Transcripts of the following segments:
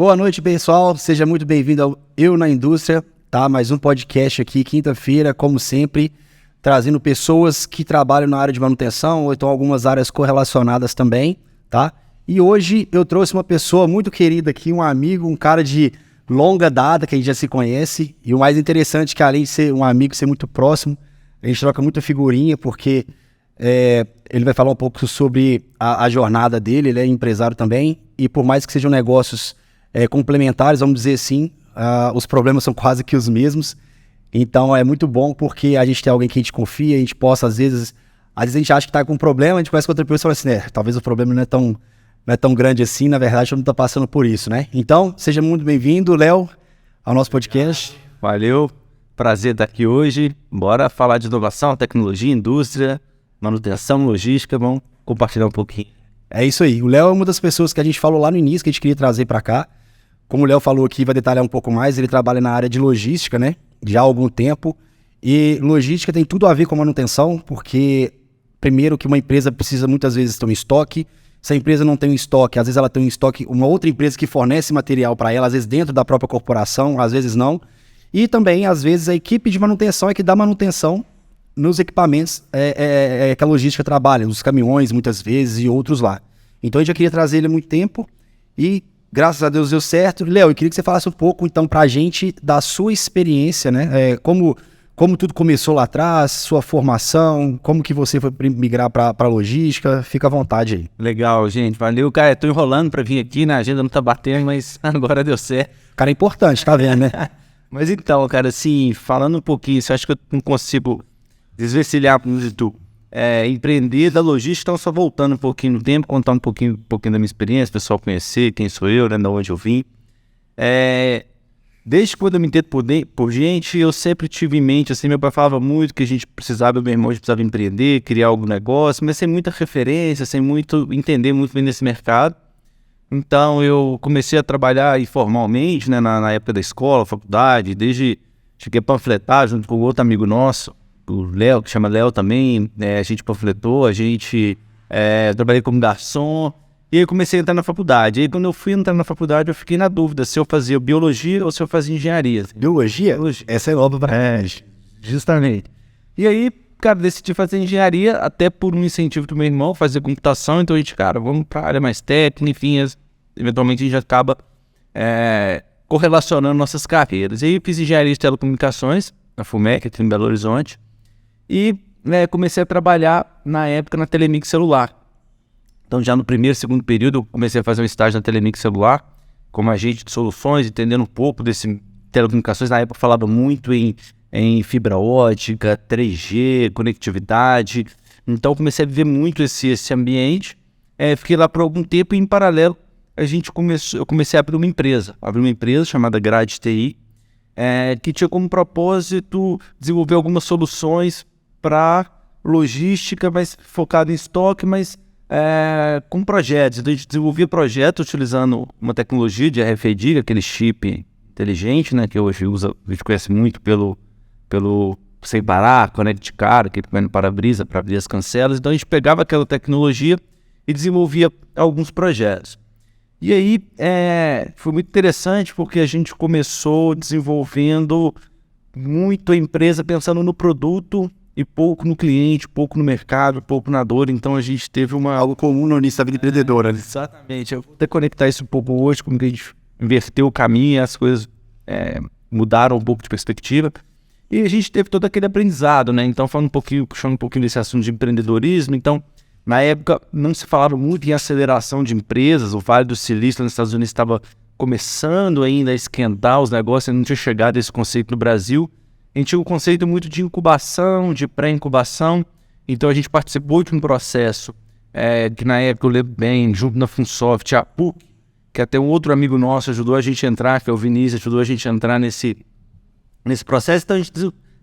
Boa noite, pessoal. Seja muito bem-vindo ao Eu na Indústria, tá? Mais um podcast aqui, quinta-feira, como sempre, trazendo pessoas que trabalham na área de manutenção ou então algumas áreas correlacionadas também, tá? E hoje eu trouxe uma pessoa muito querida aqui, um amigo, um cara de longa data que a gente já se conhece. E o mais interessante é que, além de ser um amigo, ser muito próximo, a gente troca muita figurinha, porque ele vai falar um pouco sobre a jornada dele. Ele é empresário também, e por mais que sejam negócios complementares, vamos dizer assim, os problemas são quase que os mesmos. Então é muito bom porque a gente tem alguém que a gente confia, a gente possa, às vezes a gente acha que está com um problema, a gente conhece com outra pessoa e fala assim, talvez o problema não é tão grande assim, na verdade eu não estou passando por isso, né? Então, seja muito bem-vindo, Léo, ao nosso podcast. Valeu, prazer estar aqui hoje. Bora falar de inovação, tecnologia, indústria, manutenção, logística, vamos compartilhar um pouquinho. É isso aí, o Léo é uma das pessoas que a gente falou lá no início, que a gente queria trazer para cá. Como o Léo falou aqui, vai detalhar um pouco mais, ele trabalha na área de logística, né? Já há algum tempo. E logística tem tudo a ver com manutenção, porque primeiro que uma empresa precisa muitas vezes ter um estoque. Se a empresa não tem um estoque, às vezes ela tem um estoque, uma outra empresa que fornece material para ela, às vezes dentro da própria corporação, às vezes não. E também, às vezes, a equipe de manutenção é que dá manutenção nos equipamentos que a logística trabalha, nos caminhões, muitas vezes, e outros lá. Então, a gente já queria trazer ele há muito tempo e, graças a Deus, deu certo. Léo, eu queria que você falasse um pouco, então, para a gente, da sua experiência, né? Como tudo começou lá atrás, sua formação, como que você foi migrar para logística, fica à vontade aí. Legal, gente, valeu. Cara, tô enrolando para vir aqui, na agenda não tá batendo, mas agora deu certo. Cara, é importante, tá vendo, né? Mas então, cara, assim, falando um pouquinho, você acha que eu não consigo desvencilhar de tu? Empreender da logística, então só voltando um pouquinho no tempo, contar um pouquinho da minha experiência, o pessoal conhecer quem sou eu, né, de onde eu vim. Desde quando eu me entendo por gente, eu sempre tive em mente, assim, meu pai falava muito que a gente precisava, meu irmão, a gente precisava empreender, criar algum negócio, mas sem muita referência, sem muito entender muito bem desse mercado. Então eu comecei a trabalhar informalmente, né, na época da escola, faculdade, cheguei a panfletar junto com outro amigo nosso, o Léo, que chama Léo também, a gente panfletou, trabalhei como garçom, e aí eu comecei a entrar na faculdade. E aí quando eu fui entrar na faculdade, eu fiquei na dúvida se eu fazia biologia ou se eu fazia engenharia. Biologia? Essa é nova pra gente. Justamente. E aí, cara, decidi fazer engenharia, até por um incentivo do meu irmão, fazer computação. Então a gente, cara, vamos pra área mais técnica, enfim, eventualmente a gente acaba correlacionando nossas carreiras. E aí eu fiz engenharia de telecomunicações, na FUMEC, aqui em Belo Horizonte, e comecei a trabalhar, na época, na Telemix Celular. Então já no primeiro, segundo período, eu comecei a fazer um estágio na Telemix Celular, como agente de soluções, entendendo um pouco desse telecomunicações. Na época eu falava muito em fibra ótica, 3G, conectividade. Então comecei a viver muito esse ambiente. Fiquei lá por algum tempo e, em paralelo, eu comecei a abrir uma empresa chamada Grade TI, que tinha como propósito desenvolver algumas soluções para logística, mas focado em estoque, mas com projetos. Então a gente desenvolvia projetos utilizando uma tecnologia de RFID, aquele chip inteligente, né, que hoje a gente conhece muito pelo sem parar, Connect Car, aquele que vai no para-brisa para abrir as cancelas. Então a gente pegava aquela tecnologia e desenvolvia alguns projetos. E aí foi muito interessante porque a gente começou desenvolvendo muito a empresa pensando no produto e pouco no cliente, pouco no mercado, pouco na dor. Então a gente teve algo comum no início da vida empreendedora, né? Exatamente. Eu vou até conectar isso um pouco hoje, como que a gente inverteu o caminho e as coisas mudaram um pouco de perspectiva. E a gente teve todo aquele aprendizado, né? Então, puxando um pouquinho desse assunto de empreendedorismo. Então, na época, não se falava muito em aceleração de empresas. O Vale do Silício nos Estados Unidos estava começando ainda a esquentar os negócios, não tinha chegado esse conceito no Brasil. A gente tinha um conceito muito de incubação, de pré-incubação. Então, a gente participou de um processo que, na época, eu lembro bem, junto na Funsoft, a PUC, que até um outro amigo nosso ajudou a gente a entrar, que é o Vinícius, ajudou a gente a entrar nesse processo. Então, a gente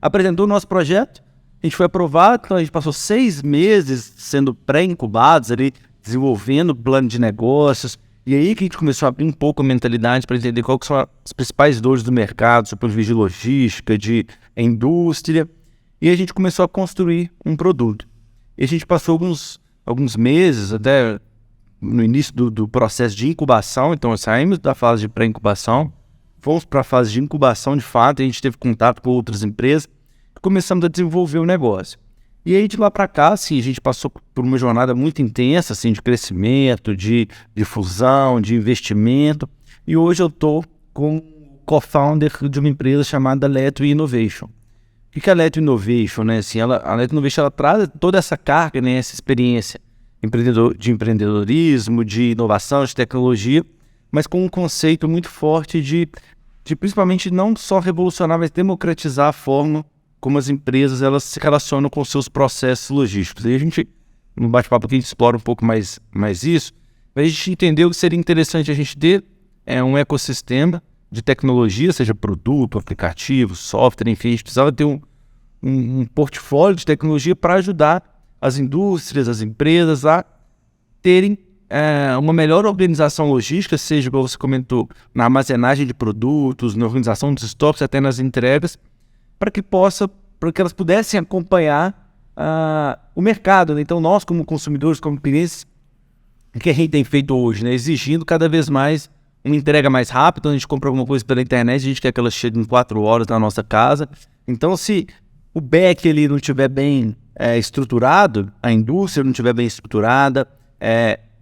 apresentou o nosso projeto, a gente foi aprovado, então a gente passou 6 meses sendo pré-incubados ali, desenvolvendo plano de negócios. E aí que a gente começou a abrir um pouco a mentalidade para entender quais são as principais dores do mercado, sobre de logística, de indústria. E a gente começou a construir um produto. E a gente passou alguns meses, até no início do processo de incubação, então saímos da fase de pré-incubação, fomos para a fase de incubação de fato, a gente teve contato com outras empresas, começamos a desenvolver o negócio. E aí de lá para cá, assim, a gente passou por uma jornada muito intensa, assim, de crescimento, de fusão, de investimento, e hoje eu estou como co-founder de uma empresa chamada Letro Innovation. O que é a Letro Innovation, né? Assim, a Letro Innovation ela traz toda essa carga, né, essa experiência de empreendedorismo, de inovação, de tecnologia, mas com um conceito muito forte de principalmente não só revolucionar, mas democratizar a forma como as empresas elas se relacionam com seus processos logísticos. E a gente, no bate-papo aqui, a gente explora um pouco mais isso, mas a gente entendeu que seria interessante a gente ter um ecossistema de tecnologia, seja produto, aplicativo, software, enfim, a gente precisava ter um portfólio de tecnologia para ajudar as indústrias, as empresas a terem uma melhor organização logística, seja, como você comentou, na armazenagem de produtos, na organização dos estoques, até nas entregas, para que elas pudessem acompanhar o mercado, né? Então nós como consumidores, como clientes, o que a gente tem feito hoje, né? Exigindo cada vez mais uma entrega mais rápida. A gente compra alguma coisa pela internet, a gente quer que ela chegue em 4 horas na nossa casa. Então se o back ali não estiver bem estruturado, a indústria não estiver bem estruturada,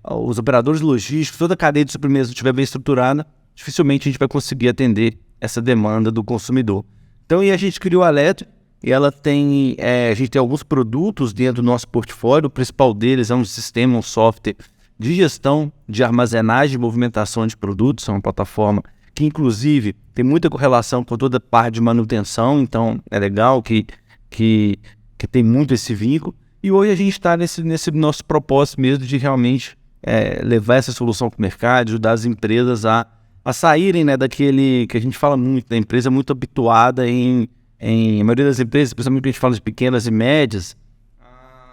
os operadores logísticos, toda a cadeia de suprimentos não estiver bem estruturada, dificilmente a gente vai conseguir atender essa demanda do consumidor. Então, e a gente criou a Letro, e ela tem, a gente tem alguns produtos dentro do nosso portfólio. O principal deles é um sistema, um software de gestão de armazenagem e movimentação de produtos. É uma plataforma que, inclusive, tem muita correlação com toda a parte de manutenção, então é legal que tem muito esse vínculo. E hoje a gente está nesse nosso propósito mesmo de realmente levar essa solução para o mercado, ajudar as empresas a saírem, né, daquele que a gente fala muito, da empresa muito habituada a maioria das empresas, principalmente que a gente fala de pequenas e médias,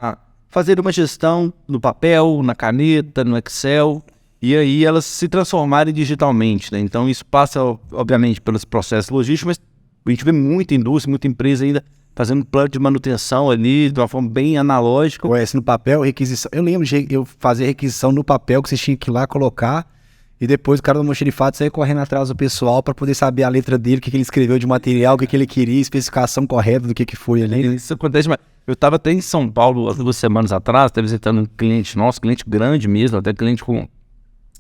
a fazer uma gestão no papel, na caneta, no Excel, e aí elas se transformarem digitalmente, né? Então isso passa, obviamente, pelos processos logísticos, mas a gente vê muita indústria, muita empresa ainda fazendo plano de manutenção ali, de uma forma bem analógica. No papel, requisição. Eu lembro de eu fazer requisição no papel, que você tinha que ir lá colocar, e depois o cara do almoxarifado saía correndo atrás do pessoal para poder saber a letra dele, o que ele escreveu de material, o que ele queria, especificação correta do que foi ali. Isso acontece, mas eu estava até em São Paulo há 2 semanas atrás, estava visitando um cliente nosso, cliente grande mesmo, até cliente com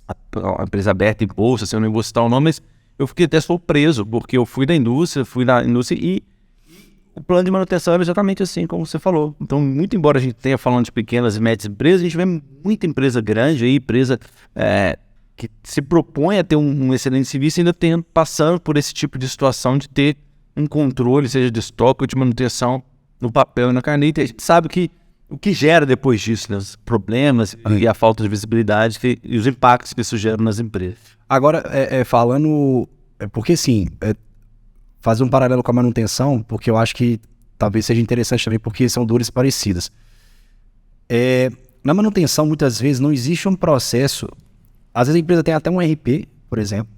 a empresa aberta em bolsa, assim, eu não vou citar o nome, mas eu fiquei até surpreso, porque eu fui na indústria e o plano de manutenção era exatamente assim, como você falou. Então, muito embora a gente tenha falando de pequenas e médias empresas, a gente vê muita empresa grande aí, empresa que se propõe a ter um excelente serviço, ainda passando por esse tipo de situação de ter um controle, seja de estoque ou de manutenção no papel e na caneta. E a gente sabe que o que gera depois disso, né, os problemas e a falta de visibilidade e os impactos que isso gera nas empresas. Agora, falando... porque assim, fazer um paralelo com a manutenção, porque eu acho que talvez seja interessante também, porque são dores parecidas. Na manutenção, muitas vezes, não existe um processo... Às vezes a empresa tem até um RP, por exemplo,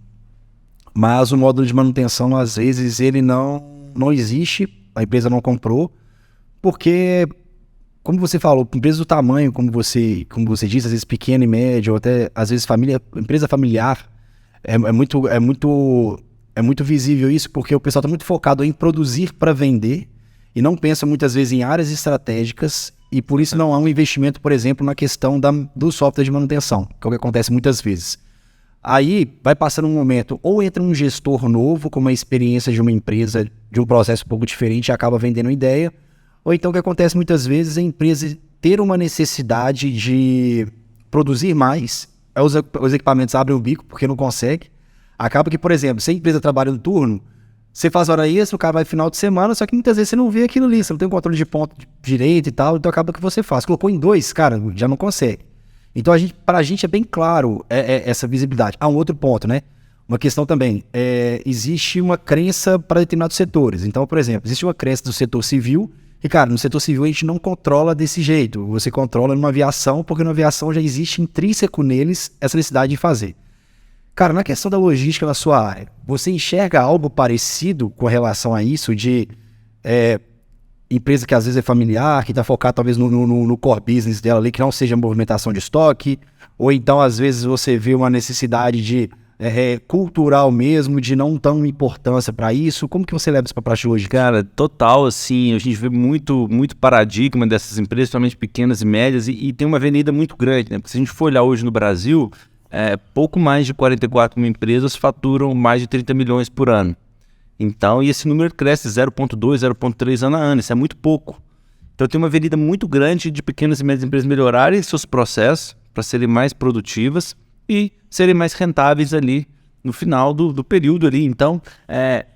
mas o módulo de manutenção, às vezes, ele não existe, a empresa não comprou, porque, como você falou, empresa do tamanho, como você disse, às vezes pequena e média, ou até, às vezes, empresa familiar, é muito visível isso, porque o pessoal está muito focado em produzir para vender, e não pensa muitas vezes em áreas estratégicas, e por isso não há um investimento, por exemplo, na questão do software de manutenção, que é o que acontece muitas vezes. Aí vai passando um momento, ou entra um gestor novo, com uma experiência de uma empresa, de um processo um pouco diferente, e acaba vendendo ideia, ou então o que acontece muitas vezes é a empresa ter uma necessidade de produzir mais, os equipamentos abrem o bico porque não consegue. Acaba que, por exemplo, se a empresa trabalha no turno, você faz hora extra, o cara vai final de semana, só que muitas vezes você não vê aquilo ali, você não tem um controle de ponto direito e tal, então acaba que você faz. Colocou em 2, cara, já não consegue. Então pra gente é bem claro essa visibilidade. Há um outro ponto, né? Uma questão também, existe uma crença para determinados setores. Então, por exemplo, existe uma crença do setor civil, e cara, no setor civil a gente não controla desse jeito. Você controla numa aviação, porque na aviação já existe intrínseco neles essa necessidade de fazer. Cara, na questão da logística na sua área, você enxerga algo parecido com relação a isso de empresa que às vezes é familiar, que está focada talvez no core business dela ali, que não seja movimentação de estoque, ou então às vezes você vê uma necessidade de cultural mesmo, de não tão importância para isso. Como que você leva isso para a prática hoje? Cara, total, assim, a gente vê muito paradigma dessas empresas, principalmente pequenas e médias, e tem uma avenida muito grande, né? Porque se a gente for olhar hoje no Brasil, pouco mais de 44 mil empresas faturam mais de 30 milhões por ano. Então, e esse número cresce 0,2, 0,3 ano a ano, isso é muito pouco. Então tem uma avenida muito grande de pequenas e médias empresas melhorarem seus processos para serem mais produtivas e serem mais rentáveis ali no final do período ali. Então,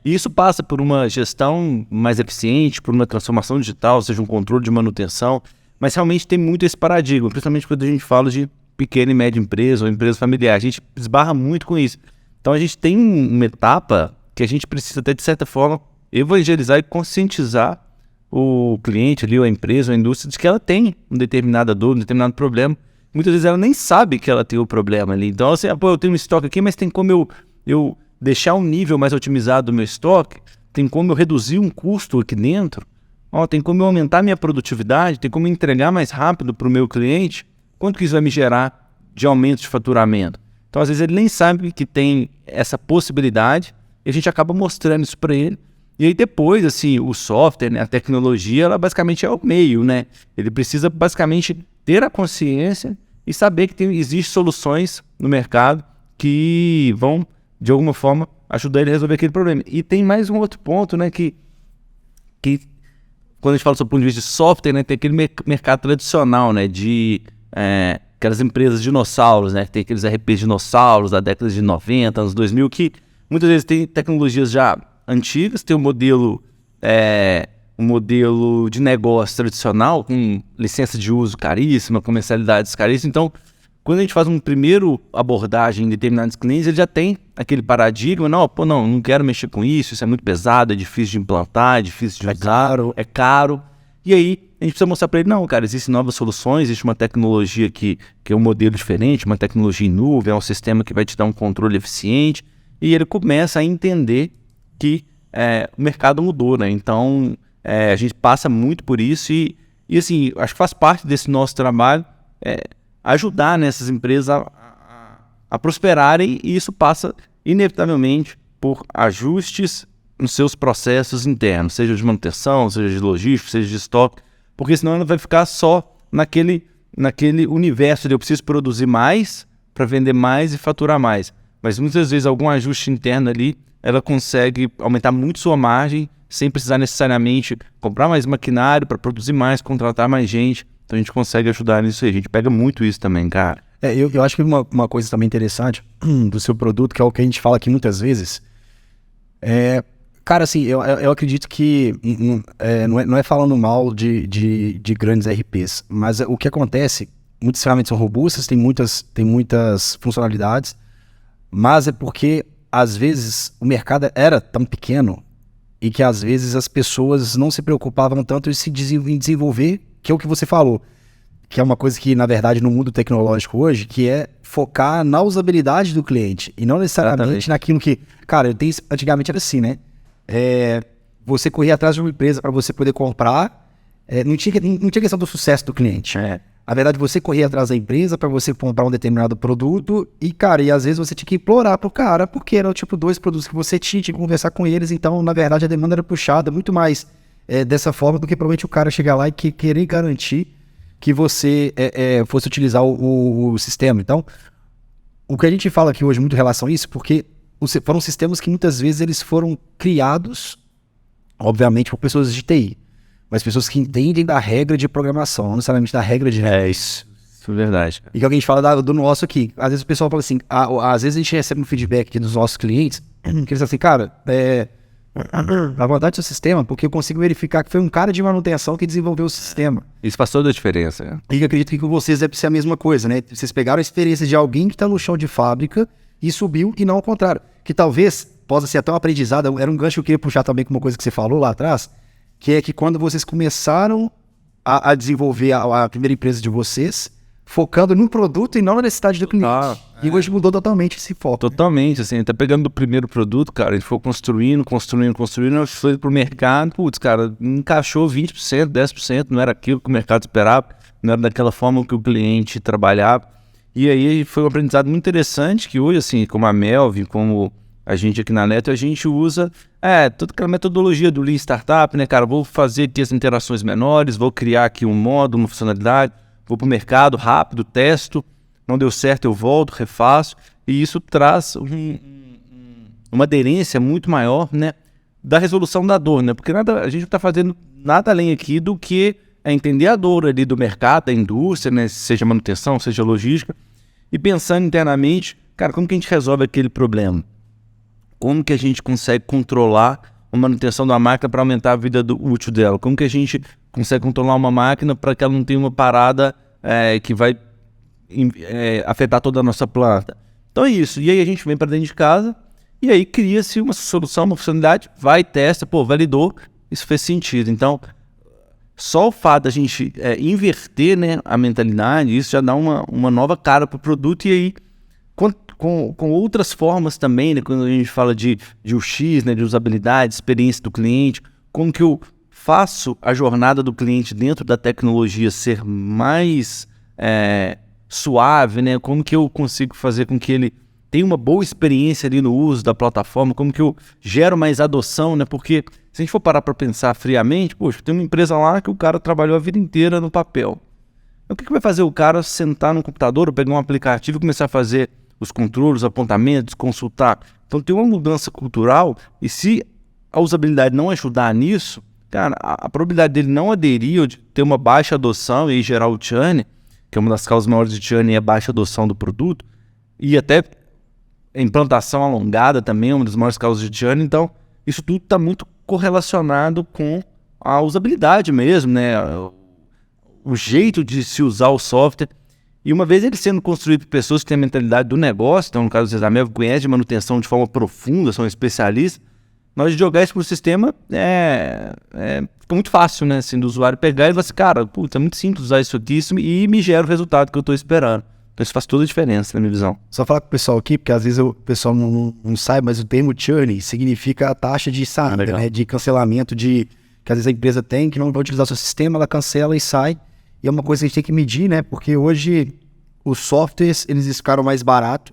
isso passa por uma gestão mais eficiente, por uma transformação digital, ou seja, um controle de manutenção, mas realmente tem muito esse paradigma, principalmente quando a gente fala de pequena e média empresa ou empresa familiar. A gente esbarra muito com isso. Então a gente tem uma etapa que a gente precisa até, de certa forma, evangelizar e conscientizar o cliente ali, ou a empresa, ou a indústria, de que ela tem uma determinada dor, um determinado problema. Muitas vezes ela nem sabe que ela tem o problema ali. Então, assim, eu tenho um estoque aqui, mas tem como eu deixar um nível mais otimizado do meu estoque? Tem como eu reduzir um custo aqui dentro? Tem como eu aumentar minha produtividade? Tem como eu entregar mais rápido para o meu cliente? Quanto que isso vai me gerar de aumento de faturamento? Então, às vezes, ele nem sabe que tem essa possibilidade e a gente acaba mostrando isso para ele. E aí depois, assim, o software, né, a tecnologia, ela basicamente é o meio, né? Ele precisa basicamente ter a consciência e saber que existem soluções no mercado que vão, de alguma forma, ajudar ele a resolver aquele problema. E tem mais um outro ponto, né, que quando a gente fala sobre o ponto de vista de software, né, tem aquele mercado tradicional, né, de aquelas empresas dinossauros, né, que tem aqueles RPs dinossauros da década de 90, anos 2000, que muitas vezes tem tecnologias já antigas, tem um modelo de negócio tradicional, com licença de uso caríssima, com mensalidades caríssimas. Então, quando a gente faz uma primeira abordagem em determinados clientes, ele já tem aquele paradigma, não quero mexer com isso é muito pesado, é difícil de implantar, é difícil de usar, é caro. E aí, a gente precisa mostrar para ele, não, cara, existem novas soluções, existe uma tecnologia que é um modelo diferente, uma tecnologia em nuvem, é um sistema que vai te dar um controle eficiente, e ele começa a entender que o mercado mudou, né? Então, a gente passa muito por isso e assim, acho que faz parte desse nosso trabalho ajudar nessas empresas a prosperarem, e isso passa inevitavelmente por ajustes nos seus processos internos, seja de manutenção, seja de logística, seja de estoque, porque senão ela vai ficar só naquele universo de eu preciso produzir mais para vender mais e faturar mais. Mas muitas vezes algum ajuste interno ali, ela consegue aumentar muito sua margem sem precisar necessariamente comprar mais maquinário para produzir mais, contratar mais gente. Então a gente consegue ajudar nisso aí. A gente pega muito isso também, cara. Eu acho que uma coisa também interessante do seu produto, que é o que a gente fala aqui muitas vezes, cara, assim, eu acredito que não é falando mal de grandes RPs, mas o que acontece, muitas ferramentas são robustas, tem muitas funcionalidades, mas é porque, às vezes, o mercado era tão pequeno e que, às vezes, as pessoas não se preocupavam tanto em desenvolver, que é o que você falou, que é uma coisa que, na verdade, no mundo tecnológico hoje, que é focar na usabilidade do cliente e não necessariamente naquilo que... Cara, antigamente era assim, né? Você corria atrás de uma empresa para você poder comprar, não tinha questão do sucesso do cliente. Na verdade, você corria atrás da empresa para você comprar um determinado produto e, cara, às vezes você tinha que implorar pro cara, porque eram tipo 2 produtos que você tinha que conversar com eles, então, na verdade, a demanda era puxada muito mais dessa forma do que provavelmente o cara chegar lá e querer garantir que você fosse utilizar o sistema. Então, o que a gente fala aqui hoje muito em relação a isso, porque foram sistemas que muitas vezes eles foram criados, obviamente, por pessoas de TI, mas pessoas que entendem da regra de programação, não necessariamente da regra de... Isso é verdade. E que a gente fala do nosso aqui. Às vezes o pessoal fala assim, às vezes a gente recebe um feedback aqui dos nossos clientes, que eles falam assim, cara, a vontade do seu sistema, porque eu consigo verificar que foi um cara de manutenção que desenvolveu o sistema. Isso faz toda a diferença. E eu acredito que com vocês deve ser a mesma coisa, né? Vocês pegaram a experiência de alguém que está no chão de fábrica e subiu, e não ao contrário. Que talvez possa ser até um aprendizado, era um gancho que eu queria puxar também com uma coisa que você falou lá atrás, que é que quando vocês começaram a desenvolver a primeira empresa de vocês, focando no produto e não na necessidade do cliente. E hoje mudou totalmente esse foco. Totalmente, assim, tá pegando do primeiro produto, cara, a gente foi construindo, foi pro mercado, putz, cara, encaixou 20%, 10%, não era aquilo que o mercado esperava, não era daquela forma que o cliente trabalhava. E aí foi um aprendizado muito interessante que hoje, assim, como a Melvin, como a gente aqui na Neto, a gente usa toda aquela metodologia do Lean Startup, né, cara? Vou fazer aqui as interações menores, vou criar aqui um módulo, uma funcionalidade, vou pro mercado rápido, testo, não deu certo, eu volto, refaço, e isso traz uma aderência muito maior, né, da resolução da dor, né? Porque a gente não está fazendo nada além aqui do que entender a dor ali do mercado, da indústria, né, seja manutenção, seja logística, e pensando internamente, cara, como que a gente resolve aquele problema? Como que a gente consegue controlar a manutenção da máquina para aumentar a vida útil dela? Como que a gente consegue controlar uma máquina para que ela não tenha uma parada que vai afetar toda a nossa planta? Então é isso. E aí a gente vem para dentro de casa e aí cria-se uma solução, uma funcionalidade, vai, testa, validou, isso fez sentido. Então, só o fato da gente inverter, né, a mentalidade, isso já dá uma nova cara para o produto. E aí, com outras formas também, né, quando a gente fala de UX, né, de usabilidade, experiência do cliente, como que eu faço a jornada do cliente dentro da tecnologia ser mais suave, né? Como que eu consigo fazer com que ele tenha uma boa experiência ali no uso da plataforma, como que eu gero mais adoção, né? Porque se a gente for parar para pensar friamente, poxa, tem uma empresa lá que o cara trabalhou a vida inteira no papel. Então, o que vai fazer o cara sentar no computador ou pegar um aplicativo e começar a fazer os controles, apontamentos, consultar? Então tem uma mudança cultural e se a usabilidade não ajudar nisso, cara, a probabilidade dele não aderir ou de ter uma baixa adoção e aí gerar o churn, que é uma das causas maiores de churn, é a baixa adoção do produto, e até a implantação alongada também é uma das maiores causas de churn. Então isso tudo está muito correlacionado com a usabilidade mesmo, né? O jeito de se usar o software. E uma vez ele sendo construído por pessoas que têm a mentalidade do negócio, então no caso do Zezamel, que conhece de manutenção de forma profunda, são especialistas, nós jogar isso para o sistema fica muito fácil, né? Assim, do usuário pegar e falar assim, cara, putz, é muito simples usar isso aqui e me gera o resultado que eu estou esperando. Então isso faz toda a diferença, na minha visão. Só falar com o pessoal aqui, porque às vezes o pessoal não sabe, mas o termo churn significa a taxa de saída, né? De cancelamento, que às vezes a empresa tem, que não vai utilizar o seu sistema, ela cancela e sai. E é uma coisa que a gente tem que medir, né? Porque hoje os softwares, eles ficaram mais baratos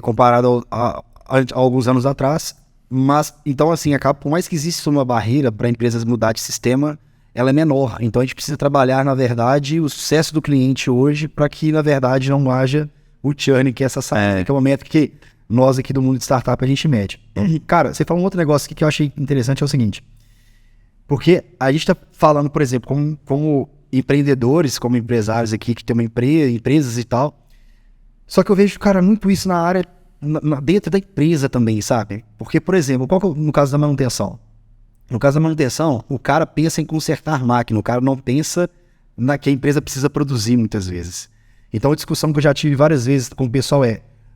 comparado a alguns anos atrás. Mas, então assim, por mais que exista uma barreira para empresas mudar de sistema, ela é menor. Então a gente precisa trabalhar, na verdade, o sucesso do cliente hoje para que, na verdade, não haja o churn, que é essa saída, que é uma métrica que nós aqui do mundo de startup a gente mede. Cara, você falou um outro negócio aqui que eu achei interessante, é o seguinte. Porque a gente está falando, por exemplo, como empreendedores, como empresários aqui que tem uma empresas e tal. Só que eu vejo, cara, muito isso na área, dentro da empresa também, sabe? Porque, por exemplo, no caso da manutenção? No caso da manutenção, o cara pensa em consertar máquina, o cara não pensa que a empresa precisa produzir muitas vezes. Então a discussão que eu já tive várias vezes com o pessoal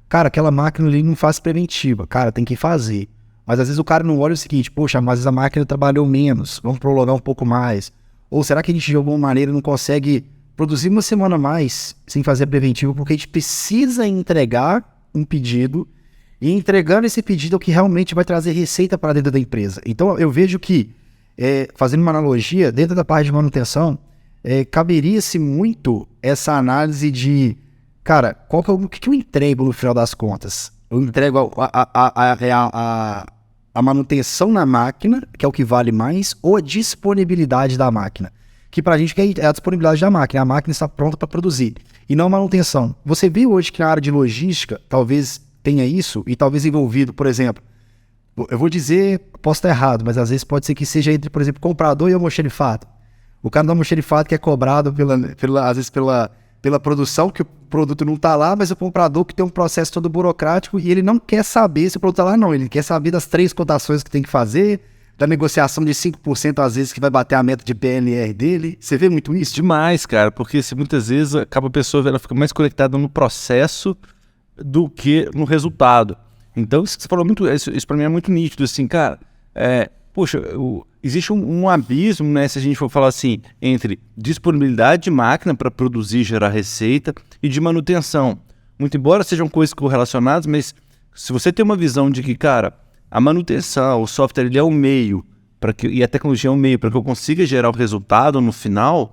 cara, aquela máquina ali não faz preventiva, cara, tem que fazer. Mas às vezes o cara não olha o seguinte, poxa, mas a máquina trabalhou menos, vamos prolongar um pouco mais. Ou será que a gente de alguma maneira não consegue produzir uma semana a mais sem fazer preventivo, porque a gente precisa entregar um pedido, e entregando esse pedido é o que realmente vai trazer receita para dentro da empresa. Então eu vejo que, fazendo uma analogia, dentro da parte de manutenção, caberia-se muito essa análise de, cara, o que eu entrego no final das contas? Eu entrego a manutenção na máquina, que é o que vale mais, ou a disponibilidade da máquina? Que pra gente é a disponibilidade da máquina, a máquina está pronta para produzir, e não a manutenção. Você vê hoje que na área de logística, talvez tenha isso, e talvez envolvido, por exemplo, eu vou dizer, posso estar errado, mas às vezes pode ser que seja entre, por exemplo, comprador e almoxarifado. O cara do almoxarifado que é cobrado às vezes pela produção, que o produto não está lá, mas o comprador que tem um processo todo burocrático e ele não quer saber se o produto está lá, não. Ele quer saber das 3 cotações que tem que fazer, da negociação de 5% às vezes que vai bater a meta de PNR dele. Você vê muito isso? Demais, cara, porque muitas vezes acaba a pessoa, ela fica mais conectada no processo do que no resultado. Então, isso que você falou, isso para mim é muito nítido, assim, cara, poxa, existe um abismo, né, se a gente for falar assim, entre disponibilidade de máquina para produzir e gerar receita e de manutenção. muito embora sejam coisas correlacionadas, mas se você tem uma visão de que, cara, a manutenção, o software, ele é o meio, e a tecnologia é o meio para que eu consiga gerar o resultado no final,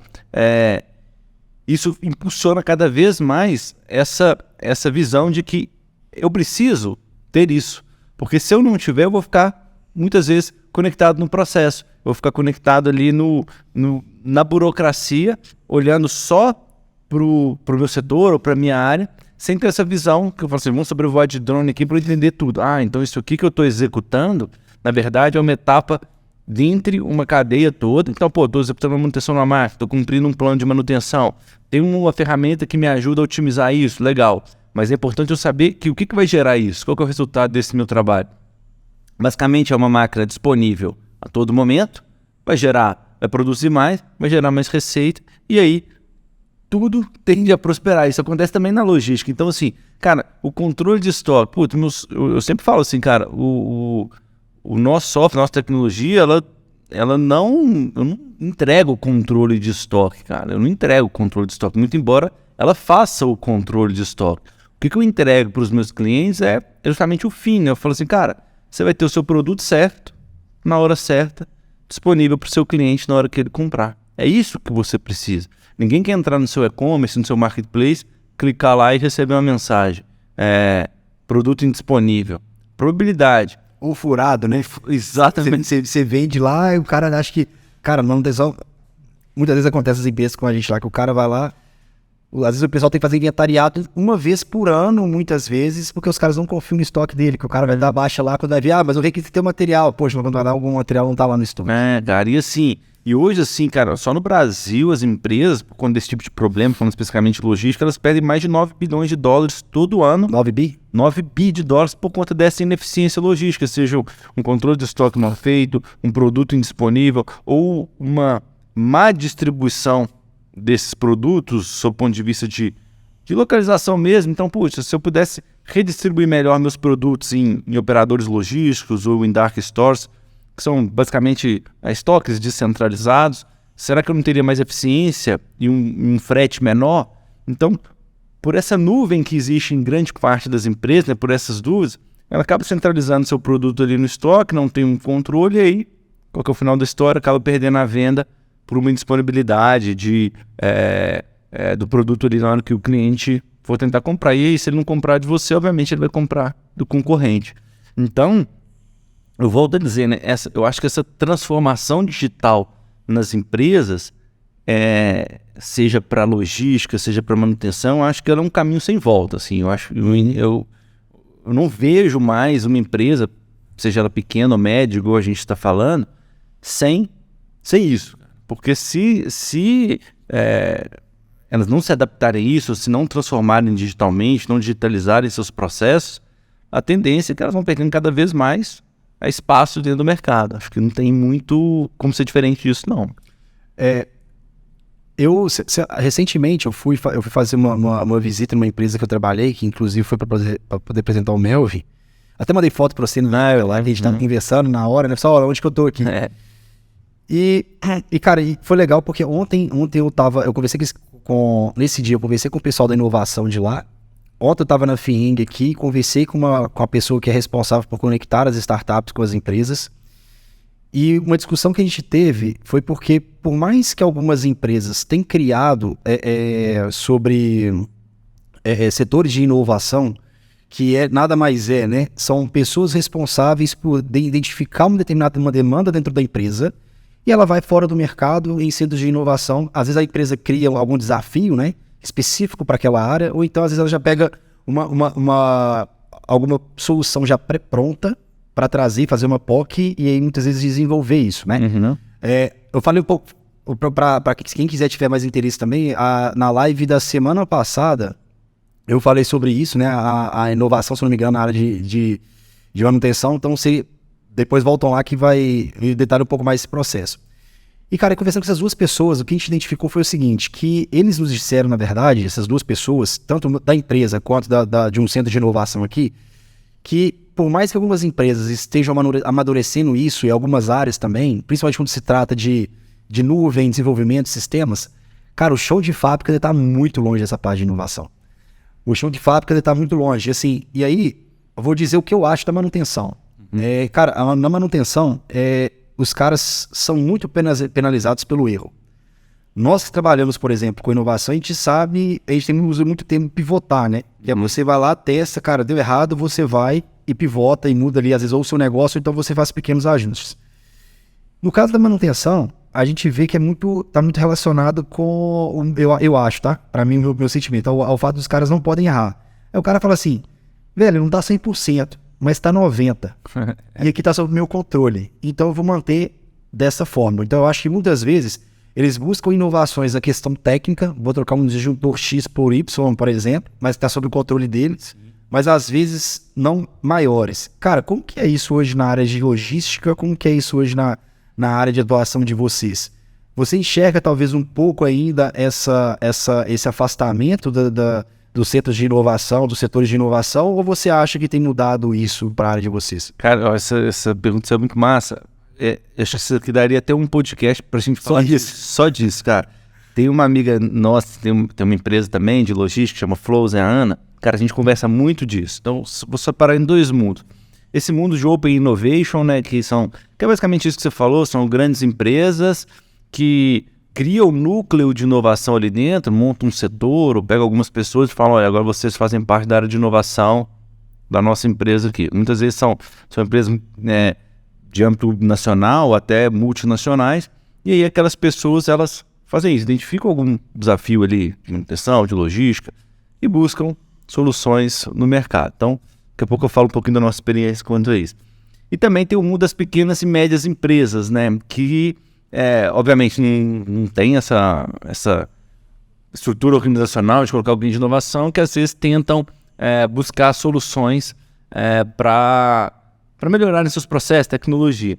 isso impulsiona cada vez mais essa visão de que eu preciso ter isso. Porque se eu não tiver, eu vou ficar, muitas vezes, conectado no processo. Eu vou ficar conectado ali na burocracia, olhando só para o meu setor ou para a minha área, sem ter essa visão que eu falo assim, vamos sobrevoar de drone aqui para eu entender tudo. Então isso aqui que eu estou executando, na verdade, é uma etapa dentre uma cadeia toda. Então, estou executando uma manutenção na máquina, estou cumprindo um plano de manutenção, tem uma ferramenta que me ajuda a otimizar isso, legal. Mas é importante eu saber que o que vai gerar isso, qual que é o resultado desse meu trabalho. Basicamente, é uma máquina disponível a todo momento, vai produzir mais, vai gerar mais receita, e aí tudo tende a prosperar. Isso acontece também na logística. Então, assim, cara, o controle de estoque, eu sempre falo assim, cara, o nosso software, nossa tecnologia, eu não entrego o controle de estoque, cara. Eu não entrego o controle de estoque, muito embora ela faça o controle de estoque. O que eu entrego para os meus clientes é justamente o fim, né? Eu falo assim, cara, você vai ter o seu produto certo, na hora certa, disponível para o seu cliente na hora que ele comprar. É isso que você precisa. Ninguém quer entrar no seu e-commerce, no seu marketplace, clicar lá e receber uma mensagem. Produto indisponível. Probabilidade. Ou furado, né? Exatamente. Você vende lá e o cara acha que... Cara, manutenção... Muitas vezes acontece as empresas com a gente lá, que o cara vai lá... Às vezes o pessoal tem que fazer inventariado uma vez por ano, muitas vezes, porque os caras não confiam no estoque dele, que o cara vai dar baixa lá quando vai ver, mas eu requisito ter material. Poxa, quando vai dar algum material não tá lá no estoque. Cara, e hoje assim, cara, só no Brasil as empresas, quando desse tipo de problema, falando especificamente de logística, elas perdem mais de 9 bilhões de dólares todo ano. 9 bi? 9 bi de dólares por conta dessa ineficiência logística, seja um controle de estoque mal feito, um produto indisponível ou uma má distribuição desses produtos, sob o ponto de vista de localização mesmo. Então, puxa, se eu pudesse redistribuir melhor meus produtos em operadores logísticos ou em dark stores, que são basicamente estoques descentralizados, será que eu não teria mais eficiência e um frete menor? Então, por essa nuvem que existe em grande parte das empresas, né, por essas dúvidas, ela acaba centralizando seu produto ali no estoque, não tem um controle, e aí, qual que é o final da história? Acaba perdendo a venda por uma indisponibilidade do produto ali na hora que o cliente for tentar comprar. E aí, se ele não comprar de você, obviamente ele vai comprar do concorrente. Então, eu volto a dizer, né, eu acho que essa transformação digital nas empresas, seja para logística, seja para manutenção, eu acho que ela é um caminho sem volta. Assim, eu não vejo mais uma empresa, seja ela pequena ou média, igual a gente está falando, sem isso. Porque se elas não se adaptarem a isso, se não transformarem digitalmente, não digitalizarem seus processos, a tendência é que elas vão perdendo cada vez mais espaço dentro do mercado. Acho que não tem muito como ser diferente disso, não. Recentemente eu fui fazer uma visita numa empresa que eu trabalhei, que inclusive foi para poder apresentar o Melvin. Até mandei foto para você lá, a gente estava conversando na hora, né? Pessoal, onde que eu tô aqui? E cara, foi legal porque ontem eu conversei nesse dia eu conversei com o pessoal da inovação de lá. Ontem eu estava na FIENG aqui, conversei com a pessoa que é responsável por conectar as startups com as empresas. E uma discussão que a gente teve foi porque, por mais que algumas empresas tenham criado sobre setores de inovação, que nada mais né? São pessoas responsáveis por identificar uma determinada demanda dentro da empresa, e ela vai fora do mercado em centros de inovação. Às vezes a empresa cria algum desafio, né, específico para aquela área, ou então às vezes ela já pega alguma solução já pré-pronta para trazer, fazer uma POC e aí muitas vezes desenvolver isso, né? Uhum. Eu falei um pouco, para quem quiser tiver mais interesse também, na live da semana passada, eu falei sobre isso, né? A inovação, se não me engano, na área de manutenção. Então, depois voltam lá que vai detalhar um pouco mais esse processo. E, cara, conversando com essas duas pessoas, o que a gente identificou foi o seguinte, que eles nos disseram, na verdade, essas duas pessoas, tanto da empresa quanto de um centro de inovação aqui, que por mais que algumas empresas estejam amadurecendo isso, e algumas áreas também, principalmente quando se trata de nuvem, desenvolvimento de sistemas, cara, o show de fábrica está muito longe dessa parte de inovação. O chão de fábrica está muito longe. Assim, e aí, eu vou dizer o que eu acho da manutenção. Cara, na manutenção, os caras são muito penalizados pelo erro. Nós que trabalhamos, por exemplo, com inovação, a gente sabe, a gente usa muito tempo pivotar, né? Que é você vai lá, testa, cara, deu errado, você vai e pivota e muda ali, às vezes, ou o seu negócio, então você faz pequenos ajustes. No caso da manutenção, a gente vê que tá muito relacionado com, eu acho, tá? Pra mim, meu sentimento, ao fato dos caras não podem errar. Aí o cara fala assim, velho, não tá 100%, mas tá 90%. E aqui tá sob o meu controle. Então eu vou manter dessa forma. Então eu acho que muitas vezes eles buscam inovações na questão técnica, vou trocar um disjuntor X por Y, por exemplo, mas está sob o controle deles, mas às vezes não maiores. Cara, como que é isso hoje na área de logística? Como que é isso hoje na área de atuação de vocês? Você enxerga talvez um pouco ainda esse afastamento dos centros de inovação, dos setores de inovação, ou você acha que tem mudado isso para a área de vocês? Cara, essa pergunta é muito massa. Eu acho que daria até um podcast pra gente falar só disso, cara. Tem uma amiga nossa, tem uma empresa também de logística, chama Flows, é a Ana. Cara, a gente conversa muito disso. Então, vou separar em dois mundos. Esse mundo de Open Innovation, né, que é basicamente isso que você falou, são grandes empresas que criam um núcleo de inovação ali dentro, montam um setor, ou pegam algumas pessoas e falam, olha, agora vocês fazem parte da área de inovação da nossa empresa aqui. Muitas vezes são empresas de âmbito nacional, até multinacionais, e aí aquelas pessoas, elas fazem isso, identificam algum desafio ali de manutenção, de logística, e buscam soluções no mercado. Então, daqui a pouco eu falo um pouquinho da nossa experiência quanto a isso. E também tem o mundo das pequenas e médias empresas, né, que, obviamente, não tem essa estrutura organizacional de colocar alguém de inovação, que às vezes tentam buscar soluções para melhorar seus processos, tecnologia.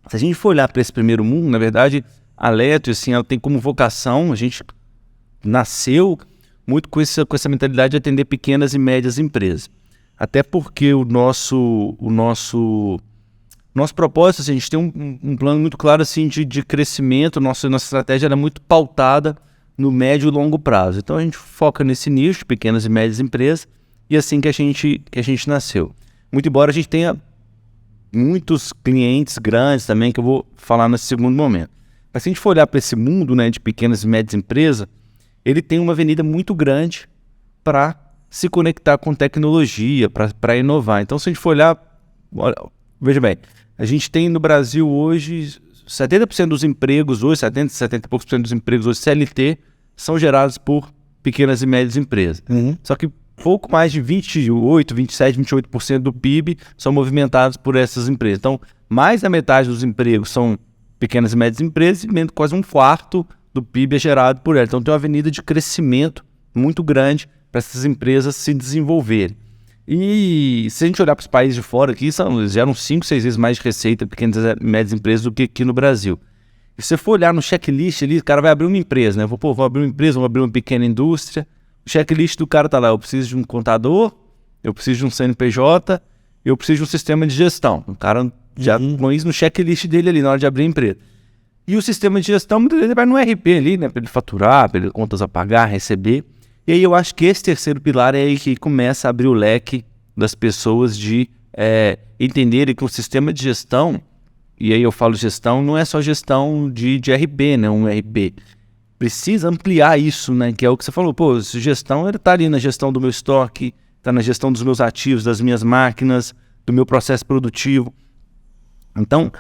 Se a gente for olhar para esse primeiro mundo, na verdade, a Letio, assim, ela tem como vocação, a gente nasceu muito com essa mentalidade de atender pequenas e médias empresas. Até porque o nosso propósito, assim, a gente tem um plano muito claro assim, de crescimento, nossa estratégia era muito pautada no médio e longo prazo. Então a gente foca nesse nicho, pequenas e médias empresas, e assim que a gente nasceu. Muito embora a gente tenha muitos clientes grandes também, que eu vou falar nesse segundo momento. Mas se a gente for olhar para esse mundo, né, de pequenas e médias empresas, ele tem uma avenida muito grande para se conectar com tecnologia, para inovar. Então, se a gente for olhar, veja bem, a gente tem no Brasil hoje 70% dos empregos hoje, 70 e poucos por cento dos empregos hoje CLT são gerados por pequenas e médias empresas. Só que pouco mais de 28%, 27%, 28% do PIB são movimentados por essas empresas. Então, mais da metade dos empregos são pequenas e médias empresas e quase um quarto do PIB é gerado por elas. Então, tem uma avenida de crescimento muito grande para essas empresas se desenvolverem. E se a gente olhar para os países de fora aqui, eles geram 5, 6 vezes mais de receita pequenas e médias empresas do que aqui no Brasil. E se você for olhar no checklist ali, o cara vai abrir uma empresa, né? Vou abrir uma empresa, vou abrir uma pequena indústria. O checklist do cara tá lá, eu preciso de um contador, eu preciso de um CNPJ, eu preciso de um sistema de gestão. O cara já põe isso no checklist dele ali na hora de abrir a empresa. E o sistema de gestão, muitas vezes, vai no RP ali, né? Para ele faturar, para ele contas a pagar, receber. E aí eu acho que esse terceiro pilar é aí que começa a abrir o leque das pessoas de entenderem que o sistema de gestão, e aí eu falo gestão, não é só gestão de RP, né? Um RP. Precisa ampliar isso, né? Que é o que você falou, pô, gestão, ele tá ali na gestão do meu estoque, tá na gestão dos meus ativos, das minhas máquinas, do meu processo produtivo. Então,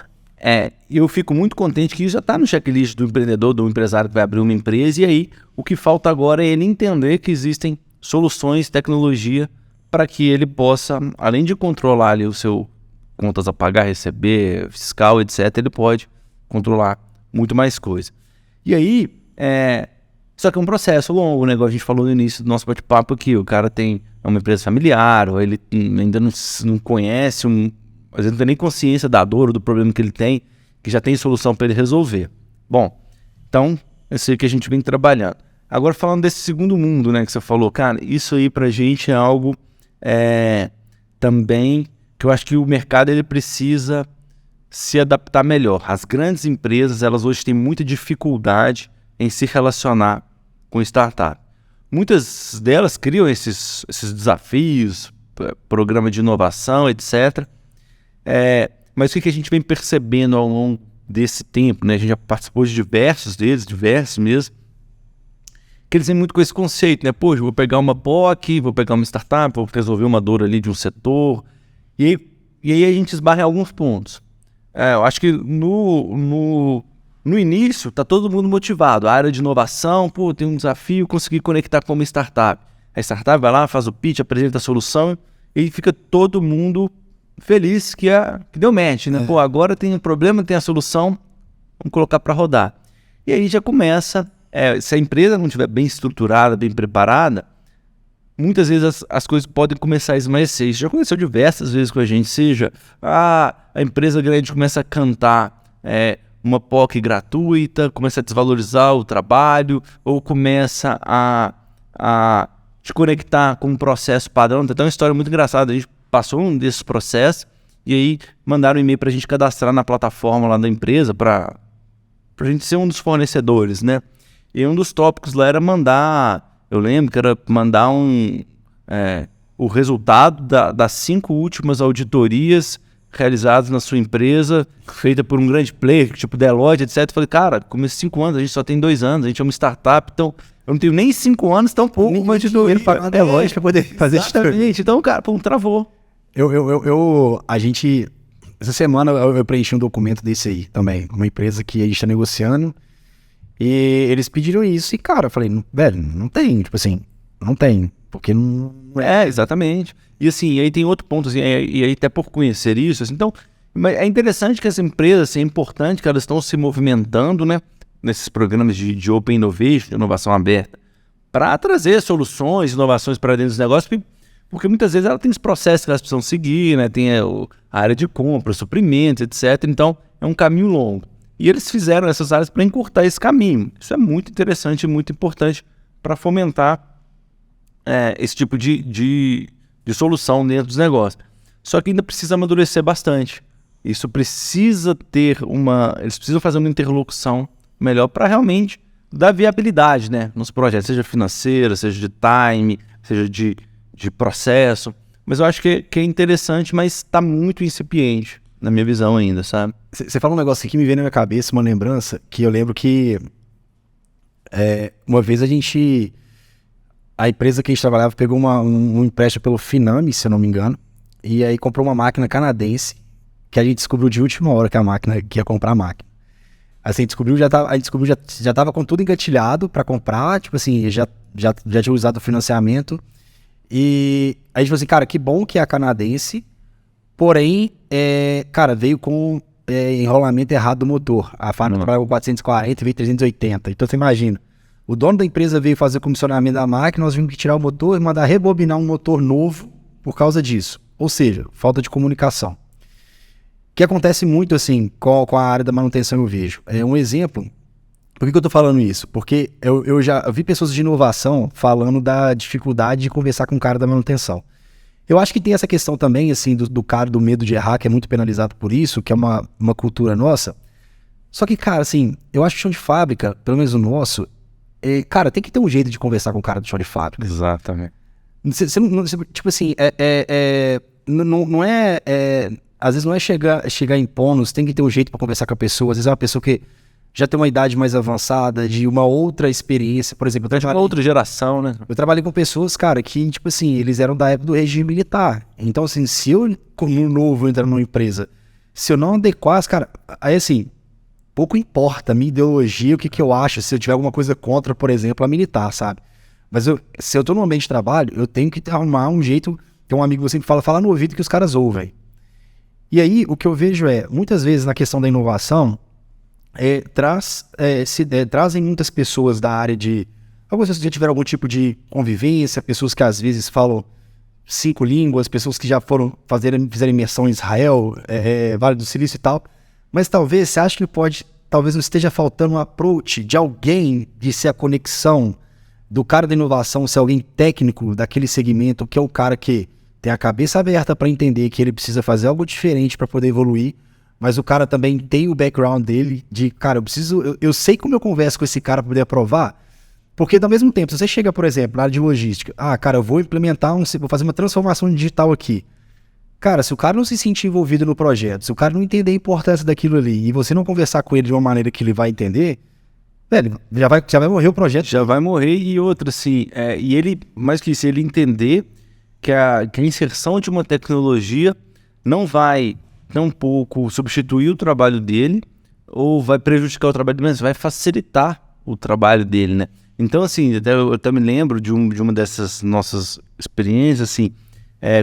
eu fico muito contente que isso já está no checklist do empreendedor, do empresário que vai abrir uma empresa, e aí o que falta agora é ele entender que existem soluções, tecnologia, para que ele possa, além de controlar ali o seu contas a pagar, receber, fiscal, etc., ele pode controlar muito mais coisa. E aí, só que é um processo longo, né? Igual a gente falou no início do nosso bate-papo aqui, o cara é uma empresa familiar, ou ele ainda não conhece, às vezes não tem nem consciência da dor ou do problema que ele tem, que já tem solução para ele resolver. Bom, então, é isso aí que a gente vem trabalhando. Agora, falando desse segundo mundo, né, que você falou, cara, isso aí pra gente é algo também que eu acho que o mercado ele precisa se adaptar melhor. As grandes empresas, elas hoje têm muita dificuldade em se relacionar com startup. muitas delas criam esses desafios, programa de inovação, etc. Mas o que a gente vem percebendo ao longo desse tempo, né? A gente já participou de diversos mesmo, que eles vêm muito com esse conceito, né? Poxa, vou pegar uma POC, vou pegar uma startup, vou resolver uma dor ali de um setor. E aí a gente esbarra em alguns pontos. Eu acho que no início tá todo mundo motivado. A área de inovação, tem um desafio, conseguir conectar com uma startup. A startup vai lá, faz o pitch, apresenta a solução e fica todo mundo feliz que deu match, né? Agora tem um problema, tem a solução, vamos colocar para rodar. E aí já começa, se a empresa não estiver bem estruturada, bem preparada, muitas vezes as coisas podem começar a esmaecer. Isso já aconteceu diversas vezes com a gente, seja a empresa grande começa a cantar uma POC gratuita, começa a desvalorizar o trabalho, ou começa a te conectar com um processo padrão. Tem uma história muito engraçada, a gente passou um desses processos e aí mandaram um e-mail para a gente cadastrar na plataforma lá da empresa para a gente ser um dos fornecedores, né? E um dos tópicos lá era eu lembro que era mandar o resultado das 5 últimas auditorias realizadas na sua empresa, feita por um grande player, tipo Deloitte, etc. Eu falei, cara, comecei 5 anos, a gente só tem 2 anos, a gente é uma startup, então eu não tenho nem 5 anos, tão pouco uma auditoria para Deloitte para poder fazer exatamente. Então, cara, travou. Essa semana eu preenchi um documento desse aí também, uma empresa que a gente tá negociando, e eles pediram isso, e cara, eu falei, velho, não tem, tipo assim, não tem, porque não é. Exatamente. E assim, aí tem outro ponto, assim, e aí até por conhecer isso, assim, então, é interessante que as empresas, assim, é importante que elas estão se movimentando, né, nesses programas de Open Innovation, de inovação aberta, para trazer soluções, inovações para dentro dos negócios, porque muitas vezes ela tem os processos que elas precisam seguir, né? Tem a área de compra, suprimentos, etc. Então, é um caminho longo. E eles fizeram essas áreas para encurtar esse caminho. Isso é muito interessante e muito importante para fomentar esse tipo de solução dentro dos negócios. Só que ainda precisa amadurecer bastante. Isso precisa eles precisam fazer uma interlocução melhor para realmente dar viabilidade, né, nos projetos, seja financeira, seja de time, seja de processo, mas eu acho que é interessante, mas está muito incipiente, na minha visão ainda, sabe? Você fala um negócio aqui que me veio na minha cabeça, uma lembrança, que eu lembro que uma vez a empresa que a gente trabalhava pegou um empréstimo pelo Finame, se eu não me engano, e aí comprou uma máquina canadense, que a gente descobriu de última hora que ia comprar a máquina. Assim, a gente descobriu já estava com tudo engatilhado para comprar, tipo assim, já tinha usado o financiamento. E aí a gente falou assim, cara, que bom que é a canadense, porém, cara, veio com enrolamento errado do motor. A fábrica trabalhava com 440 e veio 380. Então você imagina, o dono da empresa veio fazer o comissionamento da máquina, nós vimos que tirar o motor e mandar rebobinar um motor novo por causa disso. Ou seja, falta de comunicação. Que acontece muito assim com a área da manutenção, eu vejo. Um exemplo. Por que eu tô falando isso? Porque eu já vi pessoas de inovação falando da dificuldade de conversar com o cara da manutenção. Eu acho que tem essa questão também, assim, do cara do medo de errar, que é muito penalizado por isso, que é uma cultura nossa. Só que, cara, assim, eu acho que o chão de fábrica, pelo menos o nosso, cara, tem que ter um jeito de conversar com o cara do chão de fábrica. Exatamente. Tipo assim, não é... às vezes não é chegar impondo, você tem que ter um jeito para conversar com a pessoa. Às vezes é uma pessoa que já tem uma idade mais avançada, de uma outra experiência. Por exemplo, uma outra geração, né? Eu trabalhei com pessoas, cara, que, tipo assim, eles eram da época do regime militar. Então, assim, se eu, como novo, entrar numa empresa, se eu não adequasse, cara, aí assim, pouco importa a minha ideologia, o que eu acho, se eu tiver alguma coisa contra, por exemplo, a militar, sabe? Mas se eu tô num ambiente de trabalho, eu tenho que arrumar um jeito, tem um amigo que sempre fala no ouvido que os caras ouvem. E aí, o que eu vejo muitas vezes na questão da inovação, trazem muitas pessoas da área de... Algumas pessoas que já tiveram algum tipo de convivência, pessoas que às vezes falam 5 línguas, pessoas que já fizeram imersão em Israel, Vale do Silício e tal. Mas talvez, você acha que talvez esteja faltando um approach de alguém, de ser a conexão do cara da inovação, ser alguém técnico daquele segmento, que é o cara que tem a cabeça aberta para entender que ele precisa fazer algo diferente para poder evoluir, mas o cara também tem o background dele de, cara, eu sei como eu converso com esse cara para poder aprovar. Porque, ao mesmo tempo, se você chega, por exemplo, na área de logística, cara, eu vou implementar, vou fazer uma transformação digital aqui. Cara, se o cara não se sentir envolvido no projeto, se o cara não entender a importância daquilo ali, e você não conversar com ele de uma maneira que ele vai entender, velho, já vai morrer o projeto. Já vai morrer. E outra, assim, e ele, mais que isso, ele entender que a inserção de uma tecnologia não vai tampouco substituir o trabalho dele, ou vai prejudicar o trabalho dele, mas vai facilitar o trabalho dele, né? Então, assim, eu até me lembro de uma dessas nossas experiências, assim,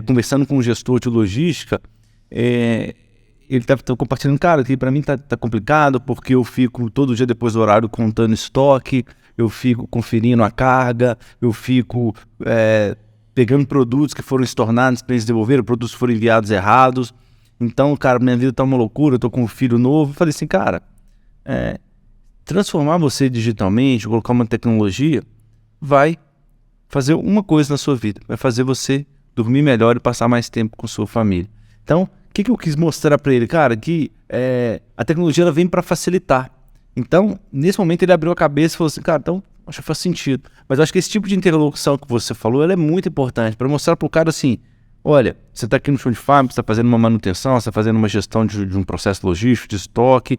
conversando com um gestor de logística, ele estava compartilhando, cara, que para mim tá complicado, porque eu fico todo dia depois do horário contando estoque, eu fico conferindo a carga, eu fico pegando produtos que foram estornados para eles devolverem, produtos que foram enviados errados. Então, cara, minha vida tá uma loucura, eu tô com um filho novo. Eu falei assim, cara, transformar você digitalmente, colocar uma tecnologia, vai fazer uma coisa na sua vida, vai fazer você dormir melhor e passar mais tempo com sua família. Então, o que eu quis mostrar para ele? Cara, que a tecnologia ela vem para facilitar. Então, nesse momento ele abriu a cabeça e falou assim, cara, então acho que faz sentido. Mas eu acho que esse tipo de interlocução que você falou, ela é muito importante para mostrar para o cara assim, olha, você está aqui no chão de fábrica, você está fazendo uma manutenção, você está fazendo uma gestão de um processo logístico, de estoque,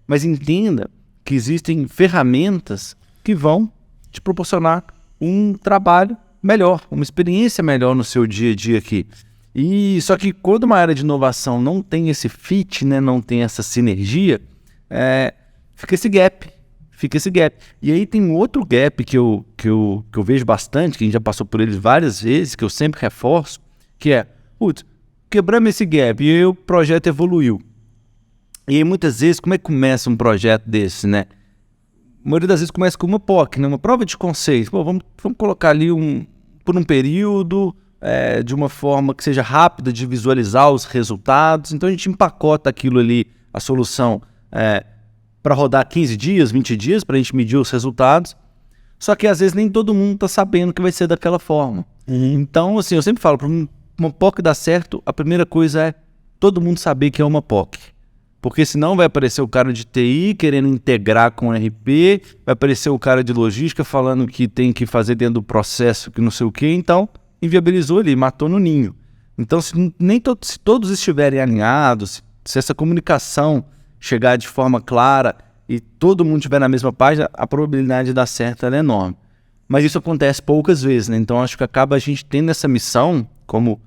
mas entenda que existem ferramentas que vão te proporcionar um trabalho melhor, uma experiência melhor no seu dia a dia aqui. E só que quando uma área de inovação não tem esse fit, né, não tem essa sinergia, fica esse gap. E aí tem outro gap que eu vejo bastante, que a gente já passou por ele várias vezes, que eu sempre reforço, que quebramos esse gap e aí o projeto evoluiu. E aí muitas vezes, como é que começa um projeto desse, né? A maioria das vezes começa com uma POC, né? Uma prova de conceito. Pô, vamos colocar ali por um período, de uma forma que seja rápida de visualizar os resultados. Então a gente empacota aquilo ali, a solução, para rodar 15 dias, 20 dias, para a gente medir os resultados. Só que às vezes nem todo mundo está sabendo que vai ser daquela forma. Então, assim, eu sempre falo, para uma POC dar certo, a primeira coisa é todo mundo saber que é uma POC. Porque senão vai aparecer o cara de TI querendo integrar com o RP, vai aparecer o cara de logística falando que tem que fazer dentro do processo que não sei o quê, então inviabilizou ali, matou no ninho. Então, se todos estiverem alinhados, se essa comunicação chegar de forma clara e todo mundo estiver na mesma página, a probabilidade de dar certo ela é enorme. Mas isso acontece poucas vezes, né? Então acho que acaba a gente tendo essa missão como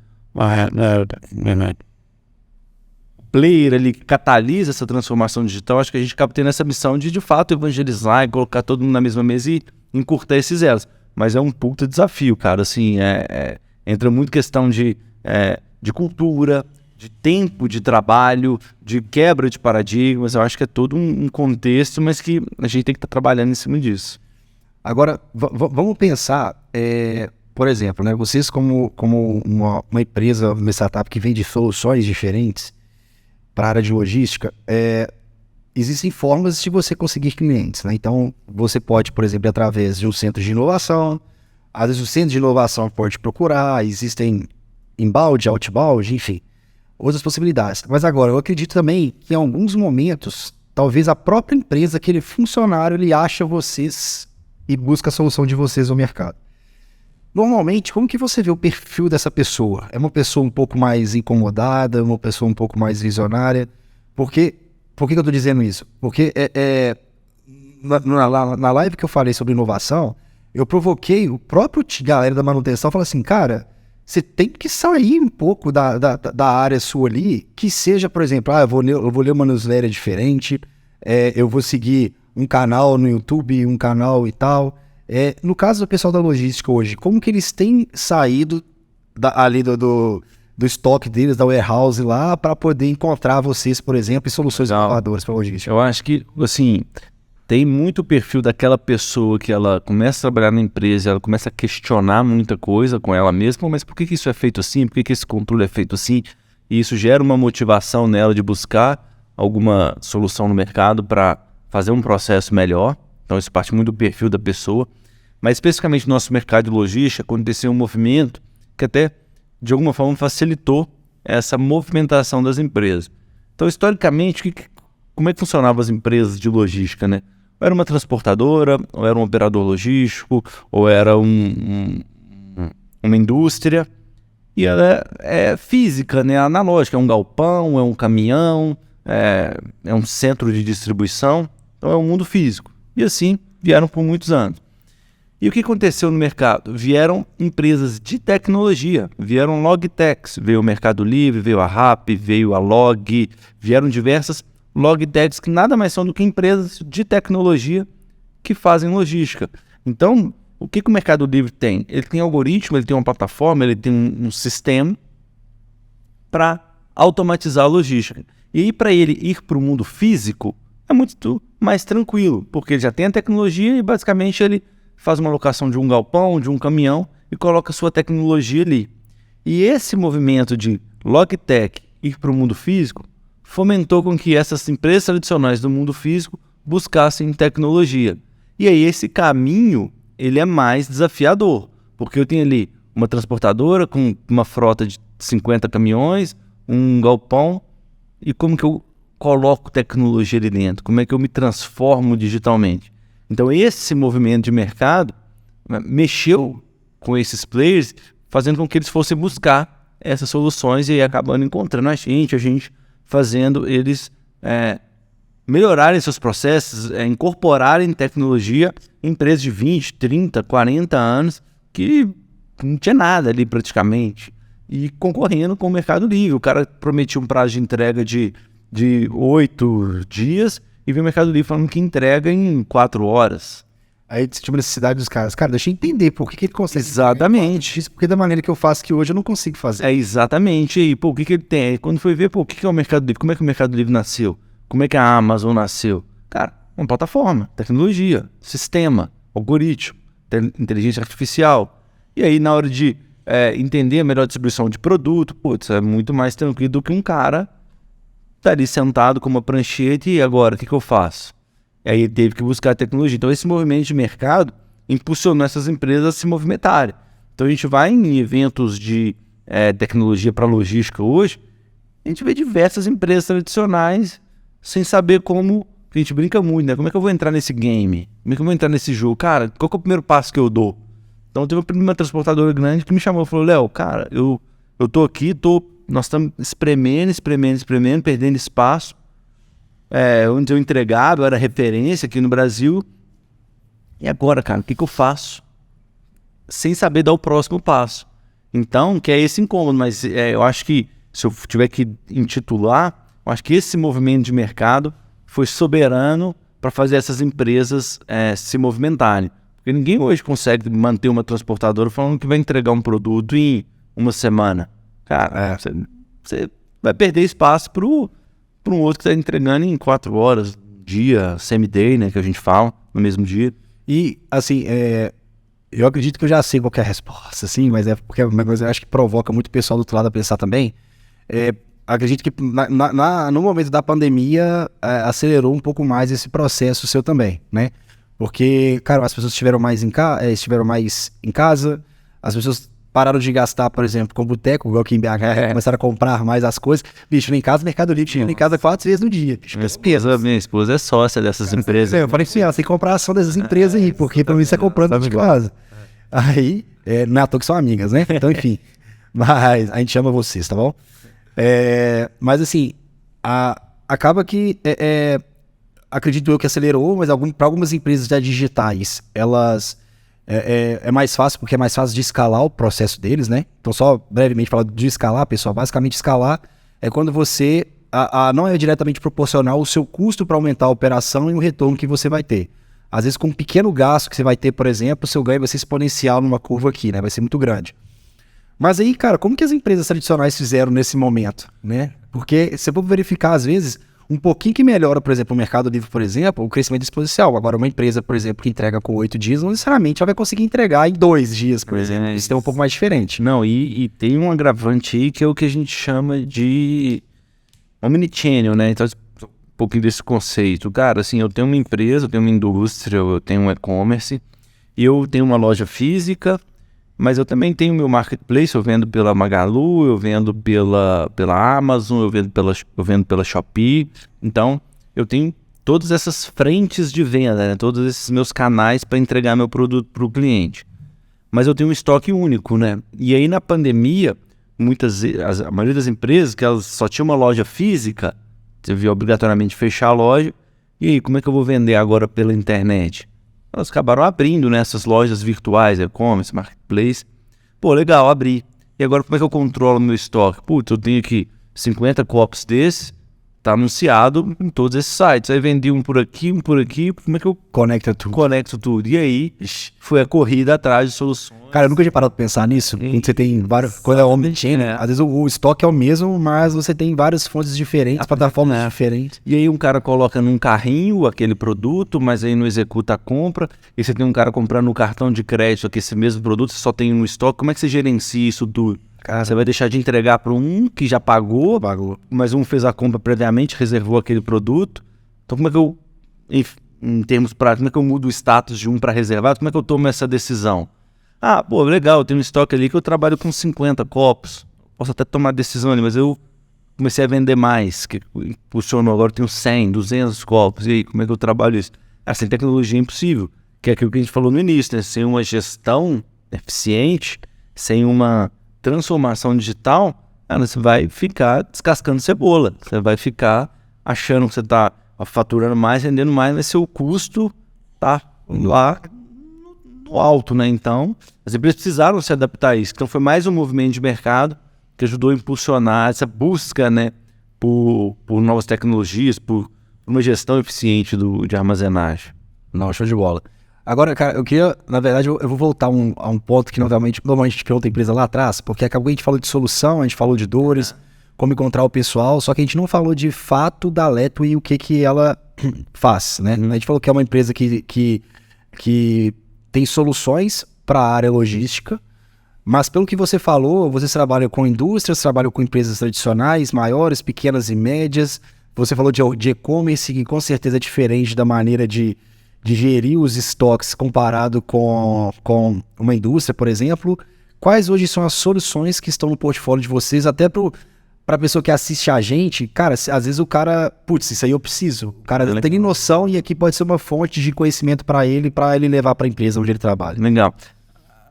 player ali que catalisa essa transformação digital. Acho que a gente acaba tendo essa missão de fato evangelizar e colocar todo mundo na mesma mesa e encurtar esses elos. Mas é um puta desafio, cara. Assim, entra muito questão de cultura, de tempo de trabalho, de quebra de paradigmas. Eu acho que é todo um contexto, mas que a gente tem que estar trabalhando em cima disso. Agora, vamos pensar, por exemplo, né, vocês como uma empresa, uma startup que vende soluções diferentes para a área de logística, existem formas de você conseguir clientes, né? Então, você pode, por exemplo, através de um centro de inovação, às vezes o centro de inovação pode procurar, existem inbound, outbound, enfim, outras possibilidades. Mas agora, eu acredito também que em alguns momentos, talvez a própria empresa, aquele funcionário, ele acha vocês e busca a solução de vocês no mercado. Normalmente, como que você vê o perfil dessa pessoa? É uma pessoa um pouco mais incomodada, uma pessoa um pouco mais visionária? Por que eu estou dizendo isso? Porque na live que eu falei sobre inovação, eu provoquei o próprio galera da manutenção, falando assim, cara, você tem que sair um pouco da área sua ali, que seja, por exemplo, eu vou ler uma newsletter diferente, eu vou seguir um canal no YouTube, um canal e tal. No caso do pessoal da logística hoje, como que eles têm saído ali do estoque deles, da warehouse lá, para poder encontrar vocês, por exemplo, e soluções inovadoras para a logística? Eu acho que, assim, tem muito perfil daquela pessoa que ela começa a trabalhar na empresa, ela começa a questionar muita coisa com ela mesma, mas por que isso é feito assim? Por que esse controle é feito assim? E isso gera uma motivação nela de buscar alguma solução no mercado para fazer um processo melhor. Então isso parte muito do perfil da pessoa. Mas especificamente no nosso mercado de logística, aconteceu um movimento que até, de alguma forma, facilitou essa movimentação das empresas. Então, historicamente, como é que funcionavam as empresas de logística, né? ou era uma transportadora, ou era um operador logístico, ou era uma indústria. E ela é física, né? Analógica, é um galpão, é um caminhão, é um centro de distribuição, então é um mundo físico. E assim vieram por muitos anos. E o que aconteceu no mercado? Vieram empresas de tecnologia, vieram logtechs, veio o Mercado Livre, veio a Rappi, veio a Log, vieram diversas logtechs que nada mais são do que empresas de tecnologia que fazem logística. Então, o que o Mercado Livre tem? Ele tem algoritmo, ele tem uma plataforma, ele tem um sistema para automatizar a logística. E aí, para ele ir para o mundo físico, é muito mais tranquilo, porque ele já tem a tecnologia e basicamente ele faz uma locação de um galpão, de um caminhão e coloca a sua tecnologia ali. E esse movimento de logtech ir para o mundo físico fomentou com que essas empresas tradicionais do mundo físico buscassem tecnologia. E aí esse caminho ele é mais desafiador, porque eu tenho ali uma transportadora com uma frota de 50 caminhões, um galpão, e como que eu coloco tecnologia ali dentro? Como é que eu me transformo digitalmente? Então esse movimento de mercado mexeu com esses players, fazendo com que eles fossem buscar essas soluções e aí acabando encontrando a gente fazendo eles melhorarem seus processos, incorporarem tecnologia em empresas de 20, 30, 40 anos que não tinha nada ali praticamente. E concorrendo com o Mercado Livre. O cara prometia um prazo de entrega de 8 dias e veio o Mercado Livre falando que entrega em 4 horas. Aí tinha uma necessidade dos caras. Cara, deixa eu entender por que ele consegue. Exatamente. Isso porque da maneira que eu faço que hoje eu não consigo fazer. Exatamente. E o que ele tem? Quando foi ver, o que é o Mercado Livre? Como é que o Mercado Livre nasceu? Como é que a Amazon nasceu? Cara, uma plataforma, tecnologia, sistema, algoritmo, inteligência artificial. E aí, na hora de entender a melhor distribuição de produto, é muito mais tranquilo do que um cara tá ali sentado com uma prancheta e agora, o que eu faço? E aí ele teve que buscar tecnologia. Então esse movimento de mercado impulsionou essas empresas a se movimentarem. Então a gente vai em eventos de tecnologia para logística hoje, a gente vê diversas empresas tradicionais sem saber como, a gente brinca muito, né? Como é que eu vou entrar nesse game? Como é que eu vou entrar nesse jogo? Cara, qual que é o primeiro passo que eu dou? Então teve uma transportadora grande que me chamou e falou, Léo, cara, eu tô aqui, nós estamos espremendo, perdendo espaço. Onde eu entregava, eu era referência aqui no Brasil. E agora, cara, o que eu faço? Sem saber dar o próximo passo. Então, que é esse incômodo, mas eu acho que, se eu tiver que intitular, eu acho que esse movimento de mercado foi soberano para fazer essas empresas se movimentarem. Porque ninguém hoje consegue manter uma transportadora falando que vai entregar um produto em uma semana. Cara, você vai perder espaço para um outro que está entregando em 4 horas, dia, same-day, né, que a gente fala, no mesmo dia. E, assim, eu acredito que eu já sei qual que é a resposta, assim, mas é porque é uma coisa eu acho que provoca muito o pessoal do outro lado a pensar também. Acredito que no momento da pandemia acelerou um pouco mais esse processo seu também, né? Porque, cara, as pessoas estiveram mais em casa, as pessoas pararam de gastar, por exemplo, com boteco, igual aqui em BH, começaram a comprar mais as coisas. Bicho, nem em casa, Mercado Livre tinha em casa 4 vezes no dia. Bicho, minha esposa é sócia dessas empresas. Eu falei assim, ela tem que comprar a ação dessas empresas aí, porque pra mim você é comprando de casa. Aí, não é à toa que são amigas, né? Então, enfim. Mas a gente chama vocês, tá bom? Mas assim, acaba que acredito eu que acelerou, mas para algumas empresas já digitais, elas é mais fácil, porque é mais fácil de escalar o processo deles, né? Então, só brevemente falando de escalar, pessoal, basicamente escalar é quando você não é diretamente proporcional o seu custo para aumentar a operação e o retorno que você vai ter. Às vezes, com um pequeno gasto que você vai ter, por exemplo, o seu ganho vai ser exponencial numa curva aqui, né? Vai ser muito grande. Mas aí, cara, como que as empresas tradicionais fizeram nesse momento, né? Porque você pode verificar, às vezes, um pouquinho que melhora, por exemplo, o Mercado Livre, por exemplo, o crescimento exponencial. Agora, uma empresa, por exemplo, que entrega com 8 dias, não necessariamente ela vai conseguir entregar em 2 dias, por exemplo. Isso é um pouco mais diferente. Não, e tem um agravante aí que é o que a gente chama de omnichannel, né? Então, um pouquinho desse conceito. Cara, assim, eu tenho uma empresa, eu tenho uma indústria, eu tenho um e-commerce, e eu tenho uma loja física, mas eu também tenho meu marketplace, eu vendo pela Magalu, eu vendo pela Amazon, eu vendo pela Shopee. Então, eu tenho todas essas frentes de venda, né? Todos esses meus canais para entregar meu produto para o cliente. Mas eu tenho um estoque único, né? E aí na pandemia, a maioria das empresas que elas só tinham uma loja física, teve obrigatoriamente fechar a loja. E aí, como é que eu vou vender agora pela internet? Elas acabaram abrindo, né, essas lojas virtuais, e-commerce, marketplace. Pô, legal, abri. E agora como é que eu controlo meu estoque? Putz, eu tenho aqui 50 copos desses, tá anunciado em todos esses sites. Aí vendi um por aqui, como é que eu conecto tudo? E aí, foi a corrida atrás de soluções. Cara, eu nunca tinha parado pra pensar nisso. Quando você tem várias... Quando é omnichannel, né? Às vezes o estoque é o mesmo, mas você tem várias fontes diferentes, plataformas diferentes. E aí um cara coloca num carrinho aquele produto, mas aí não executa a compra. E você tem um cara comprando no cartão de crédito aqui esse mesmo produto, você só tem no estoque. Como é que você gerencia isso tudo? Cara, você vai deixar de entregar para um que já pagou, mas um fez a compra previamente, reservou aquele produto. Então como é que eu, em termos práticos, como é que eu mudo o status de um para reservado? Como é que eu tomo essa decisão? Ah, pô, legal, eu tenho um estoque ali que eu trabalho com 50 copos. Posso até tomar decisão ali, mas eu comecei a vender mais, que impulsionou, agora eu tenho 100, 200 copos. E aí, como é que eu trabalho isso? Sem tecnologia é impossível, que é aquilo que a gente falou no início, né? Sem uma gestão eficiente, sem uma transformação digital, você vai ficar descascando cebola. Você vai ficar achando que você está faturando mais, vendendo mais, mas seu custo tá lá no alto, né? Então, as empresas precisaram se adaptar a isso. Então, foi mais um movimento de mercado que ajudou a impulsionar essa busca, né, por novas tecnologias, por uma gestão eficiente de armazenagem. Não, show de bola. Agora, cara, eu queria, na verdade, eu vou voltar a um ponto que normalmente a gente criou outra empresa lá atrás, porque acabou que a gente falou de solução, a gente falou de dores, como encontrar o pessoal, só que a gente não falou de fato da Leto e o que ela faz, né? A gente falou que é uma empresa que tem soluções para a área logística, mas pelo que você falou, você trabalha com indústrias, trabalha com empresas tradicionais, maiores, pequenas e médias, você falou de e-commerce, que com certeza é diferente da maneira de gerir os estoques comparado com uma indústria, por exemplo. Quais hoje são as soluções que estão no portfólio de vocês, até para a pessoa que assiste a gente? Cara, às vezes o cara, putz, isso aí eu preciso. O cara não tem noção e aqui pode ser uma fonte de conhecimento para ele levar para a empresa onde ele trabalha. Legal.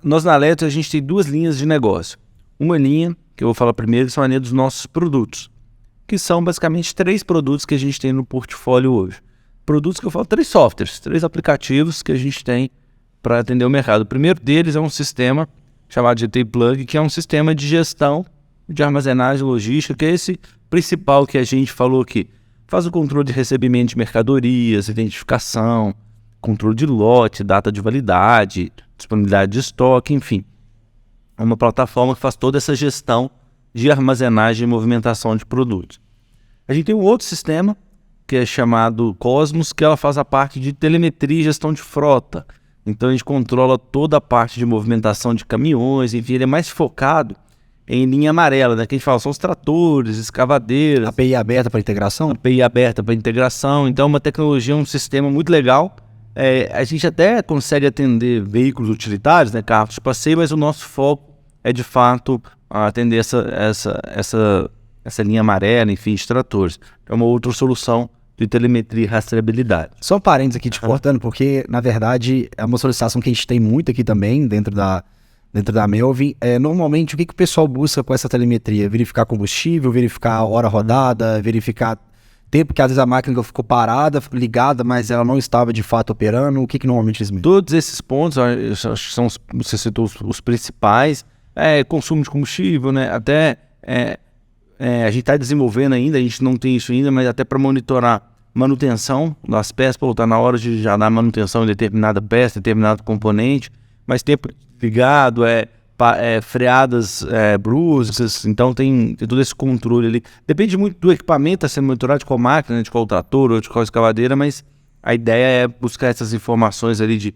Nós na Leto, a gente tem duas linhas de negócio. Uma linha, que eu vou falar primeiro, que são a linha dos nossos produtos, que são basicamente 3 produtos que a gente tem no portfólio hoje. Produtos que eu falo, 3 softwares, 3 aplicativos que a gente tem para atender o mercado. O primeiro deles é um sistema chamado GT Plug, que é um sistema de gestão de armazenagem logística, que é esse principal que a gente falou aqui. Faz o controle de recebimento de mercadorias, identificação, controle de lote, data de validade, disponibilidade de estoque, enfim. É uma plataforma que faz toda essa gestão de armazenagem e movimentação de produtos. A gente tem um outro sistema, que é chamado Cosmos, que ela faz a parte de telemetria e gestão de frota. Então a gente controla toda a parte de movimentação de caminhões, enfim, ele é mais focado em linha amarela, né? Que a gente fala, são os tratores, escavadeiras. API aberta para integração? API aberta para integração, então é uma tecnologia, um sistema muito legal. A gente até consegue atender veículos utilitários, né? Carros de passeio, mas o nosso foco é de fato atender essa linha amarela, enfim, de tratores. É uma outra solução de telemetria e rastreabilidade. Só um parênteses aqui te cortando, porque na verdade é uma solicitação que a gente tem muito aqui também dentro da Melvin. Normalmente o que o pessoal busca com essa telemetria? Verificar combustível, verificar hora rodada, verificar tempo que às vezes a máquina ficou parada, ligada, mas ela não estava de fato operando. O que normalmente eles medem? Todos esses pontos, acho que são você citou os principais. Consumo de combustível, né? Até a gente está desenvolvendo ainda, a gente não tem isso ainda, mas até para monitorar manutenção das peças, está na hora de já dar manutenção em determinada peça, determinado componente, mas tempo ligado, freadas bruscas, então tem todo esse controle ali. Depende muito do equipamento a ser monitorado, de qual máquina, né, de qual trator ou de qual escavadeira, mas a ideia é buscar essas informações ali de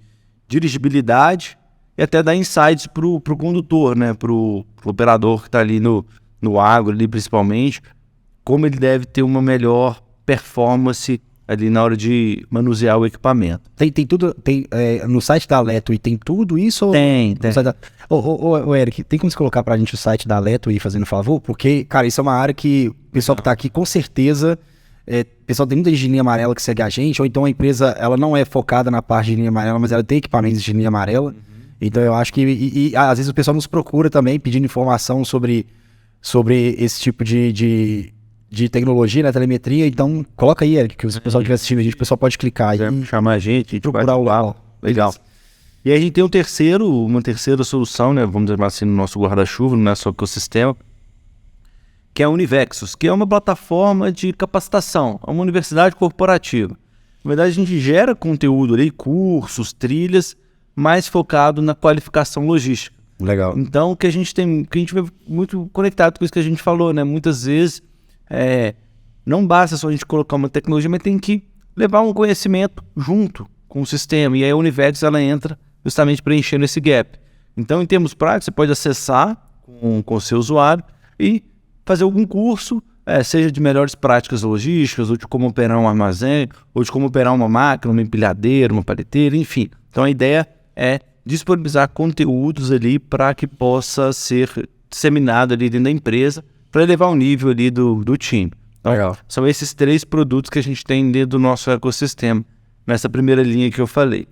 dirigibilidade e até dar insights para o condutor, né, para o operador que está ali no agro, ali principalmente, como ele deve ter uma melhor performance ali na hora de manusear o equipamento. Tem tudo, no site da Leto e tem tudo isso? Tem. Ô, Eric, tem como você colocar pra gente o site da Leto aí, fazendo favor? Porque, cara, isso é uma área que o pessoal que tá aqui, com certeza, O pessoal tem muita gente de linha amarela que segue a gente, ou então a empresa ela não é focada na parte de linha amarela, mas ela tem equipamentos de linha amarela. Então eu acho que às vezes o pessoal nos procura também pedindo informação sobre esse tipo de tecnologia, né, telemetria. Então coloca aí, Eric, que se o pessoal estiver assistindo a gente, o pessoal pode clicar aí, chamar a gente procurar o LAL. Legal. E aí a gente tem uma terceira solução, né, vamos dizer assim, no nosso guarda-chuva, no nosso ecossistema, que é a Univexus, que é uma plataforma de capacitação, é uma universidade corporativa. Na verdade, a gente gera conteúdo ali, cursos, trilhas, mais focado na qualificação logística. Legal. Então, que a gente vê muito conectado com isso que a gente falou, né? Muitas vezes, não basta só a gente colocar uma tecnologia, mas tem que levar um conhecimento junto com o sistema. E aí a Univexus, ela entra justamente preenchendo esse gap. Então, em termos práticos, você pode acessar com o seu usuário e fazer algum curso, seja de melhores práticas logísticas, ou de como operar um armazém, ou de como operar uma máquina, uma empilhadeira, uma paleteira, enfim. Então a ideia é disponibilizar conteúdos ali para que possa ser disseminado ali dentro da empresa, para elevar o nível ali do time. Então, Legal. são esses 3 produtos que a gente tem dentro do nosso ecossistema, nessa primeira linha que eu falei.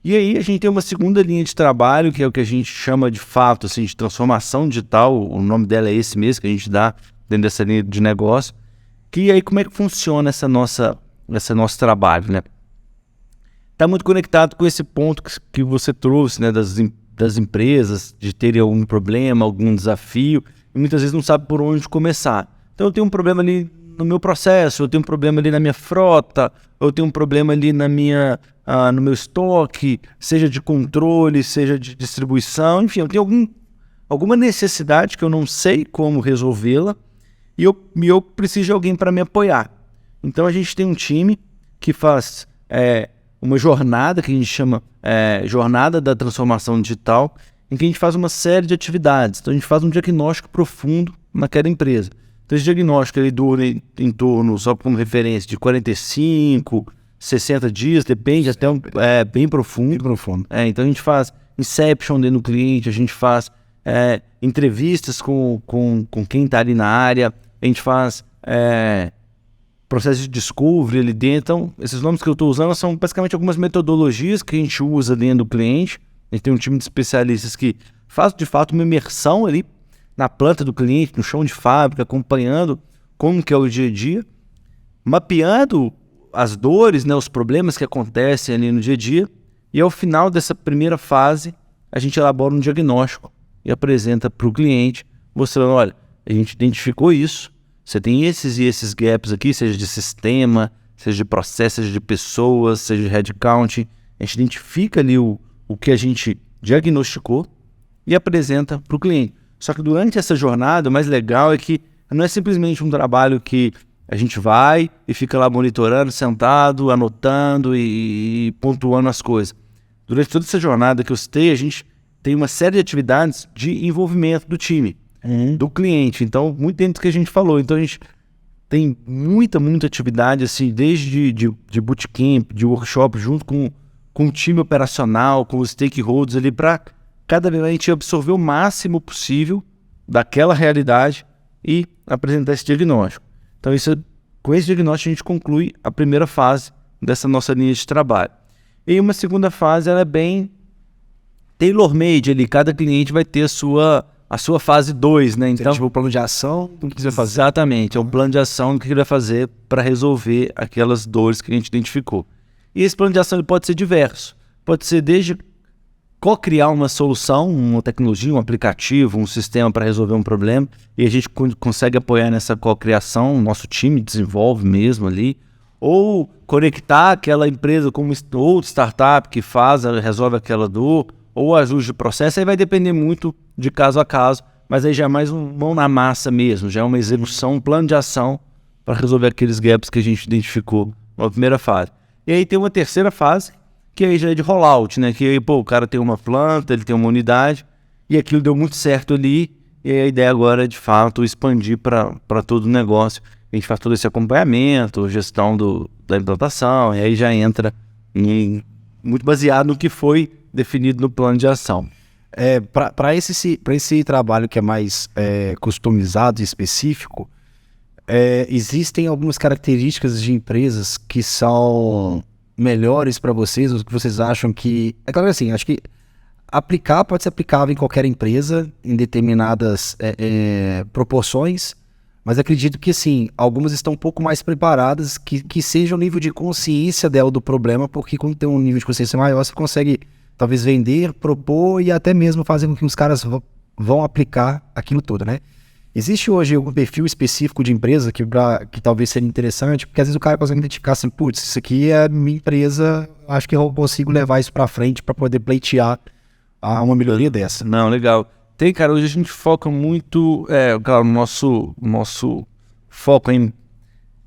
E aí a gente tem uma segunda linha de trabalho, que é o que a gente chama de fato assim, de transformação digital, o nome dela é esse mesmo, que a gente dá dentro dessa linha de negócio. Que aí como é que funciona esse nosso trabalho, né? Está muito conectado com esse ponto que você trouxe, né, das empresas, de terem algum problema, algum desafio, e muitas vezes não sabe por onde começar. Então eu tenho um problema ali no meu processo, eu tenho um problema ali na minha frota, eu tenho um problema ali no meu estoque, seja de controle, seja de distribuição, enfim, eu tenho alguma necessidade que eu não sei como resolvê-la e eu preciso de alguém para me apoiar. Então a gente tem um time que faz uma jornada que a gente chama Jornada da Transformação Digital, em que a gente faz uma série de atividades. Então a gente faz um diagnóstico profundo naquela empresa. Então esse diagnóstico ele dura em torno, só como referência, de 45, 60 dias, depende, até bem profundo. Bem profundo. Então a gente faz inception dentro do cliente, a gente faz entrevistas com quem está ali na área, a gente faz processo de discovery ali dentro. Então, esses nomes que eu estou usando são basicamente algumas metodologias que a gente usa dentro do cliente. A gente tem um time de especialistas que faz de fato uma imersão ali na planta do cliente, no chão de fábrica, acompanhando como que é o dia a dia, mapeando as dores, né, os problemas que acontecem ali no dia a dia, e ao final dessa primeira fase, a gente elabora um diagnóstico e apresenta para o cliente, mostrando, olha, a gente identificou isso, você tem esses e esses gaps aqui, seja de sistema, seja de processo, seja de pessoas, seja de headcount, a gente identifica ali o que a gente diagnosticou e apresenta para o cliente. Só que durante essa jornada, o mais legal é que não é simplesmente um trabalho que a gente vai e fica lá monitorando, sentado, anotando e pontuando as coisas. Durante toda essa jornada que eu citei, a gente tem uma série de atividades de envolvimento do time, do cliente. Então, muito dentro do que a gente falou. Então, a gente tem muita atividade, assim, desde de bootcamp, de workshop, junto com o time operacional, com os stakeholders ali, para cada vez a gente absorver o máximo possível daquela realidade e apresentar esse diagnóstico. Então, com esse diagnóstico, a gente conclui a primeira fase dessa nossa linha de trabalho. E uma segunda fase, ela é bem tailor-made ali. Cada cliente vai ter a sua fase 2, né? Então, tipo o plano de ação do que você vai fazer. Exatamente, é um plano de ação que ele vai fazer para resolver aquelas dores que a gente identificou. E esse plano de ação ele pode ser diverso. Pode ser desde co-criar uma solução, uma tecnologia, um aplicativo, um sistema para resolver um problema, e a gente consegue apoiar nessa co-criação, o nosso time desenvolve mesmo ali, ou conectar aquela empresa com outra startup que resolve aquela dor, ou ajuste de processo, aí vai depender muito de caso a caso, mas aí já é mais um mão na massa mesmo, já é uma execução, um plano de ação para resolver aqueles gaps que a gente identificou na primeira fase. E aí tem uma terceira fase, que aí já é de rollout, né? Que aí, o cara tem uma planta, ele tem uma unidade, e aquilo deu muito certo ali, e aí a ideia agora é, de fato, expandir para todo o negócio. A gente faz todo esse acompanhamento, gestão da implantação, e aí já entra muito baseado no que foi definido no plano de ação. Para esse trabalho que é mais customizado e específico, existem algumas características de empresas que são melhores para vocês, ou que vocês acham que... É claro que assim, acho que pode ser aplicável em qualquer empresa, em determinadas proporções, mas acredito que assim, algumas estão um pouco mais preparadas, que seja o nível de consciência dela do problema, porque quando tem um nível de consciência maior, você consegue talvez vender, propor e até mesmo fazer com que os caras vão aplicar aquilo tudo, né? Existe hoje algum perfil específico de empresa que talvez seria interessante? Porque às vezes o cara consegue identificar assim, putz, isso aqui é minha empresa, acho que eu consigo levar isso para frente para poder pleitear uma melhoria dessa. Não, legal. Tem, cara, hoje a gente foca muito, claro, nosso foco em...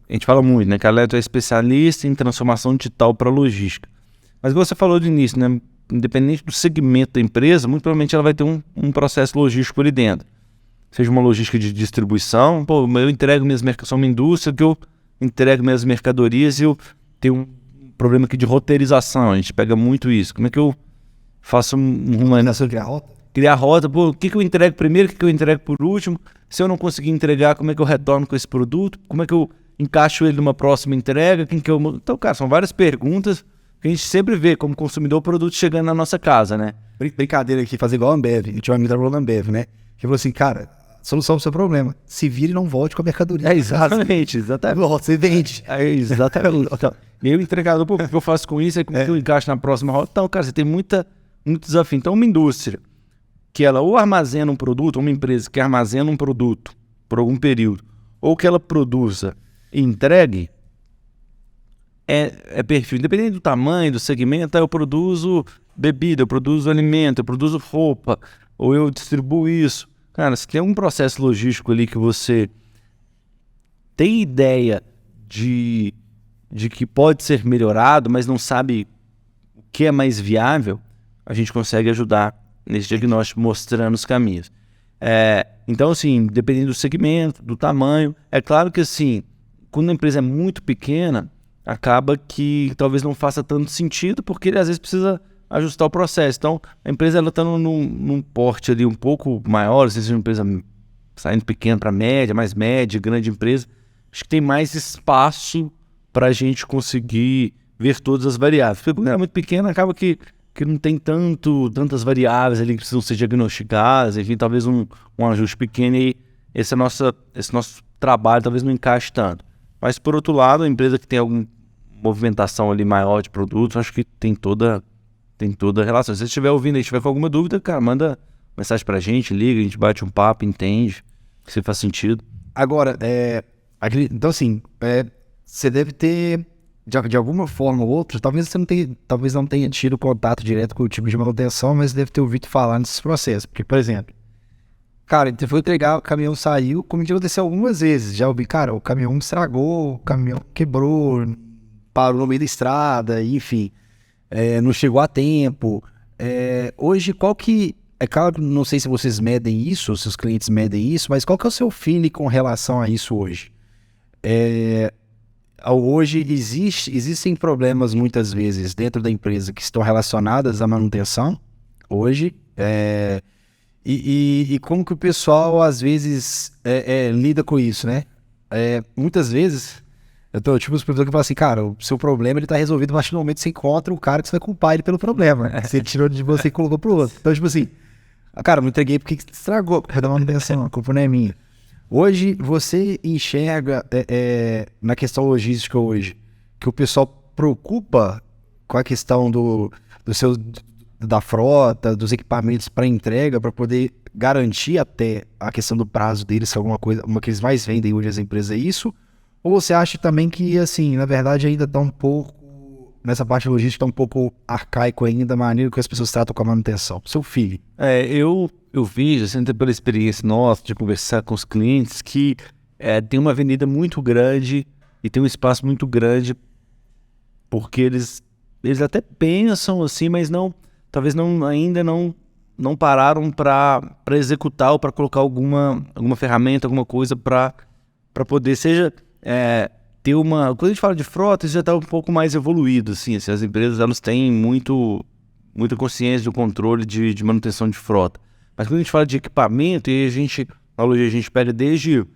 A gente fala muito, né, que a Eletro é especialista em transformação digital para logística. Mas você falou de início, né, independente do segmento da empresa, muito provavelmente ela vai ter um processo logístico ali dentro. Seja uma logística de distribuição, pô, eu entrego minhas mercadorias, sou uma indústria que eu entrego minhas mercadorias e eu tenho um problema aqui de roteirização, a gente pega muito isso. Como é que eu faço criar rota, pô, o que eu entrego primeiro, o que eu entrego por último? Se eu não conseguir entregar, como é que eu retorno com esse produto? Como é que eu encaixo ele numa próxima entrega? Então, cara, são várias perguntas que a gente sempre vê como consumidor o produto chegando na nossa casa, né? Brincadeira aqui, fazer igual a Ambev. Eu tinha um amigo que trabalhou na Ambev, né? Que falou assim, cara, solução pro seu problema. Se vire e não volte com a mercadoria. Exatamente. Você vende. Exatamente. E aí o entregador, pô, o que eu faço com isso? Como que eu encaixo na próxima rota? Então, cara, você tem muito desafio. Então, uma indústria que ela ou armazena um produto, uma empresa que armazena um produto por algum período, ou que ela produza e entregue, é perfil. Independente do tamanho, do segmento, eu produzo bebida, eu produzo alimento, eu produzo roupa, ou eu distribuo isso. Cara, se tem um processo logístico ali que você tem ideia de que pode ser melhorado, mas não sabe o que é mais viável, a gente consegue ajudar nesse diagnóstico, mostrando os caminhos. Então, assim, dependendo do segmento, do tamanho, é claro que, assim, quando a empresa é muito pequena, acaba que talvez não faça tanto sentido, porque ele às vezes precisa ajustar o processo. Então, a empresa está num porte ali um pouco maior, se é uma empresa saindo pequena para média, mais média, grande empresa, acho que tem mais espaço para a gente conseguir ver todas as variáveis. Porque quando é muito pequena, acaba que não tem tantas variáveis ali que precisam ser diagnosticadas, enfim, talvez um ajuste pequeno e esse nosso trabalho talvez não encaixe tanto. Mas, por outro lado, a empresa que tem alguma movimentação ali maior de produtos, acho que tem toda a relação. Se você estiver ouvindo e estiver com alguma dúvida, cara, manda mensagem pra gente, liga, a gente bate um papo, entende, se faz sentido. Agora, então assim, você deve ter, de alguma forma ou outra, talvez não tenha tido contato direto com o time de manutenção, mas deve ter ouvido falar nesses processos. Porque, por exemplo, cara, você foi entregar, o caminhão saiu, como já aconteceu algumas vezes. Já ouvi, cara, o caminhão estragou, o caminhão quebrou, parou no meio da estrada, enfim, não chegou a tempo. Hoje, é claro, não sei se vocês medem isso, ou se os clientes medem isso, mas qual que é o seu feeling com relação a isso hoje? Hoje existem problemas muitas vezes dentro da empresa que estão relacionadas à manutenção, hoje, e como que o pessoal às vezes lida com isso, né? Muitas vezes, eu tô tipo os professores que falam assim, cara, o seu problema ele tá resolvido a partir do momento que você encontra o cara que você vai culpar ele pelo problema, né? Você tirou de você e colocou pro outro. Então, tipo assim, cara, não entreguei porque estragou, porque da manutenção, a culpa não é minha. Hoje, você enxerga na questão logística hoje, que o pessoal preocupa com a questão da frota, dos equipamentos para entrega, para poder garantir até a questão do prazo deles, se alguma coisa, uma que eles mais vendem hoje as empresas é isso? Ou você acha também que, assim, na verdade ainda está um pouco, nessa parte logística, está um pouco arcaico ainda a maneira que as pessoas tratam com a manutenção? Seu filho. Eu vejo, assim, pela experiência nossa de conversar com os clientes, que tem uma avenida muito grande e tem um espaço muito grande, porque eles até pensam assim, mas talvez ainda não pararam para executar ou para colocar alguma ferramenta, alguma coisa para poder, seja ter uma... Quando a gente fala de frota, isso já está um pouco mais evoluído, assim, as empresas elas têm muita consciência do controle de manutenção de frota. Mas quando a gente fala de equipamento, e na loja a gente pega desde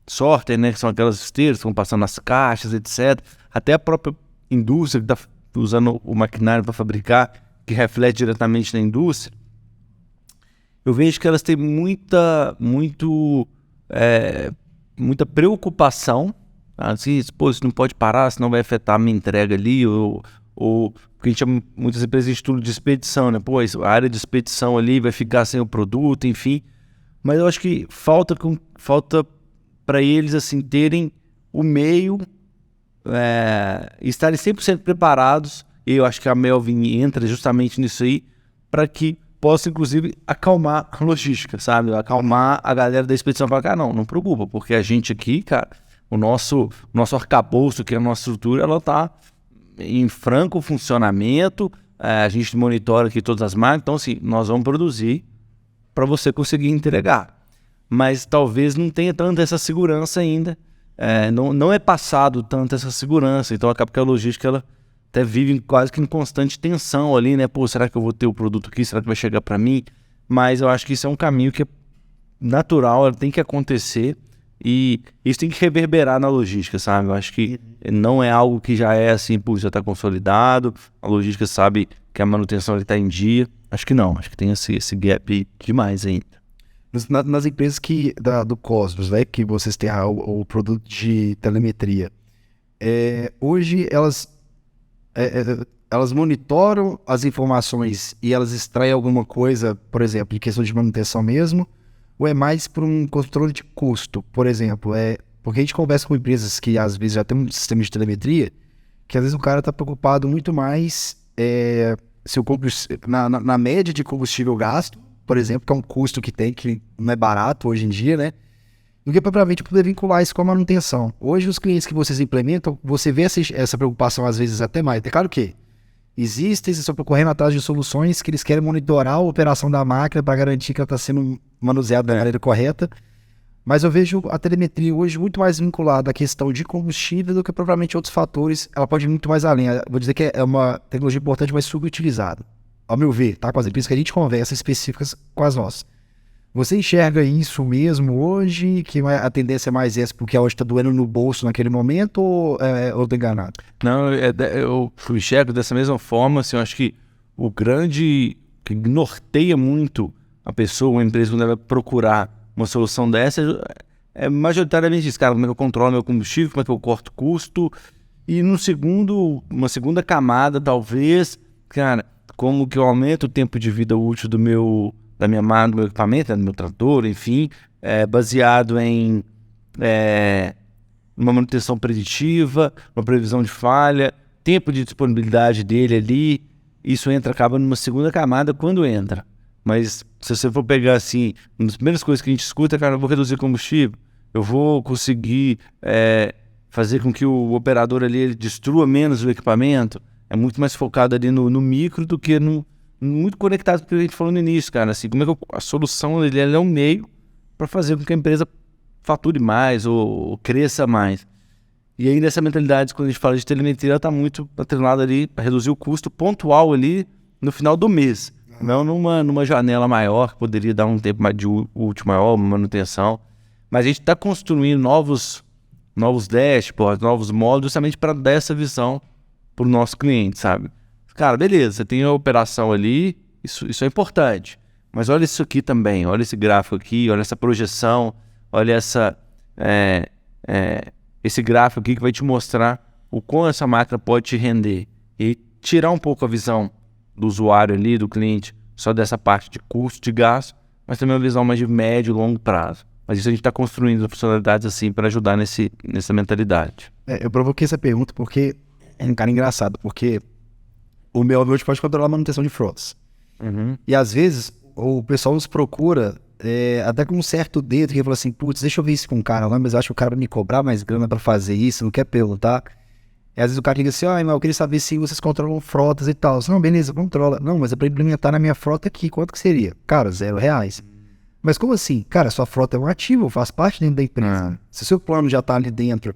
sorter, né, que são aquelas esteiras que vão passando nas caixas, etc. Até a própria indústria que está usando o maquinário para fabricar, que reflete diretamente na indústria, eu vejo que elas têm muita preocupação, assim, pô, isso não pode parar, senão vai afetar a minha entrega ali, ou porque a gente chama muitas empresas de estudo de expedição, né? Pô, a área de expedição ali vai ficar sem o produto, enfim. Mas eu acho que falta para eles, assim, terem o meio, estarem 100% preparados, e eu acho que a Melvin entra justamente nisso aí, para que possa, inclusive, acalmar a logística, sabe? Acalmar a galera da expedição. Falar, cara, não preocupa, porque a gente aqui, cara, o nosso arcabouço, que é a nossa estrutura, ela tá em franco funcionamento, a gente monitora aqui todas as máquinas, então, assim, nós vamos produzir para você conseguir entregar. Mas talvez não tenha tanta essa segurança ainda, não é passado tanto essa segurança, então acaba que a logística, ela até vive quase que em constante tensão ali, né? Pô, será que eu vou ter o produto aqui? Será que vai chegar para mim? Mas eu acho que isso é um caminho que é natural, tem que acontecer e isso tem que reverberar na logística, sabe? Eu acho que não é algo que já é assim, pô, já está consolidado, a logística sabe que a manutenção está em dia. Acho que não, acho que tem esse gap demais ainda. Nas empresas do Cosmos, né, que vocês têm o produto de telemetria, hoje elas monitoram as informações e elas extraem alguma coisa, por exemplo, em questão de manutenção mesmo, ou é mais por um controle de custo? Por exemplo, porque a gente conversa com empresas que às vezes já tem um sistema de telemetria, que às vezes o cara está preocupado muito mais se o na média de combustível gasto, por exemplo, que é um custo que não é barato hoje em dia, né? Do que propriamente poder vincular isso com a manutenção. Hoje, os clientes que vocês implementam, você vê essa preocupação às vezes até mais. É claro que existem, vocês estão correndo atrás de soluções que eles querem monitorar a operação da máquina para garantir que ela está sendo manuseada da maneira correta, mas eu vejo a telemetria hoje muito mais vinculada à questão de combustível do que propriamente outros fatores. Ela pode ir muito mais além. Vou dizer que é uma tecnologia importante, mas subutilizada. Ao meu ver, tá? Com as empresas que a gente conversa específicas com as nossas. Você enxerga isso mesmo hoje, que a tendência é mais essa, porque hoje está doendo no bolso naquele momento, ou eu tô enganado? Não, eu enxergo dessa mesma forma, assim, eu acho que o grande, que norteia muito a pessoa, uma empresa, quando ela procurar uma solução dessa, é majoritariamente isso, cara, como é que eu controlo meu combustível, como é que eu corto custo, e uma segunda camada, talvez, cara, como que eu aumento o tempo de vida útil do meu equipamento, do meu trator, enfim, baseado em uma manutenção preditiva, uma previsão de falha, tempo de disponibilidade dele ali, isso acaba numa segunda camada quando entra. Mas se você for pegar assim, uma das primeiras coisas que a gente escuta, cara, eu vou reduzir combustível, eu vou conseguir fazer com que o operador ali ele destrua menos o equipamento, é muito mais focado ali no micro do que muito conectado com o que a gente falou no início, cara, assim, como é que a solução dele é um meio para fazer com que a empresa fature mais ou cresça mais. E aí nessa mentalidade, quando a gente fala de telemetria, ela está muito atrelada ali para reduzir o custo pontual ali no final do mês, não numa janela maior, que poderia dar um tempo mais de útil maior, uma manutenção. Mas a gente está construindo novos dashboards, novos módulos, justamente para dar essa visão para o nosso cliente, sabe? Cara, beleza, você tem a operação ali, isso é importante. Mas olha isso aqui também, olha esse gráfico aqui, olha essa projeção, olha esse gráfico aqui que vai te mostrar o quão essa máquina pode te render. E tirar um pouco a visão do usuário ali, do cliente, só dessa parte de custo, de gasto, mas também uma visão mais de médio e longo prazo. Mas isso a gente está construindo funcionalidades assim para ajudar nessa mentalidade. Eu provoquei essa pergunta porque é um cara engraçado, porque o meu hoje pode controlar a manutenção de frotas. Uhum. E às vezes o pessoal nos procura até com um certo dedo, que fala assim, putz, deixa eu ver isso com o cara lá, mas eu acho que o cara vai me cobrar mais grana para fazer isso, não quer perguntar. E às vezes o cara liga assim, mas eu queria saber se vocês controlam frotas e tal. Não, beleza, controla. Não, mas é para implementar na minha frota aqui, quanto que seria? Cara, R$0. Mas como assim? Cara, sua frota é um ativo, faz parte dentro da empresa. Se o seu plano já tá ali dentro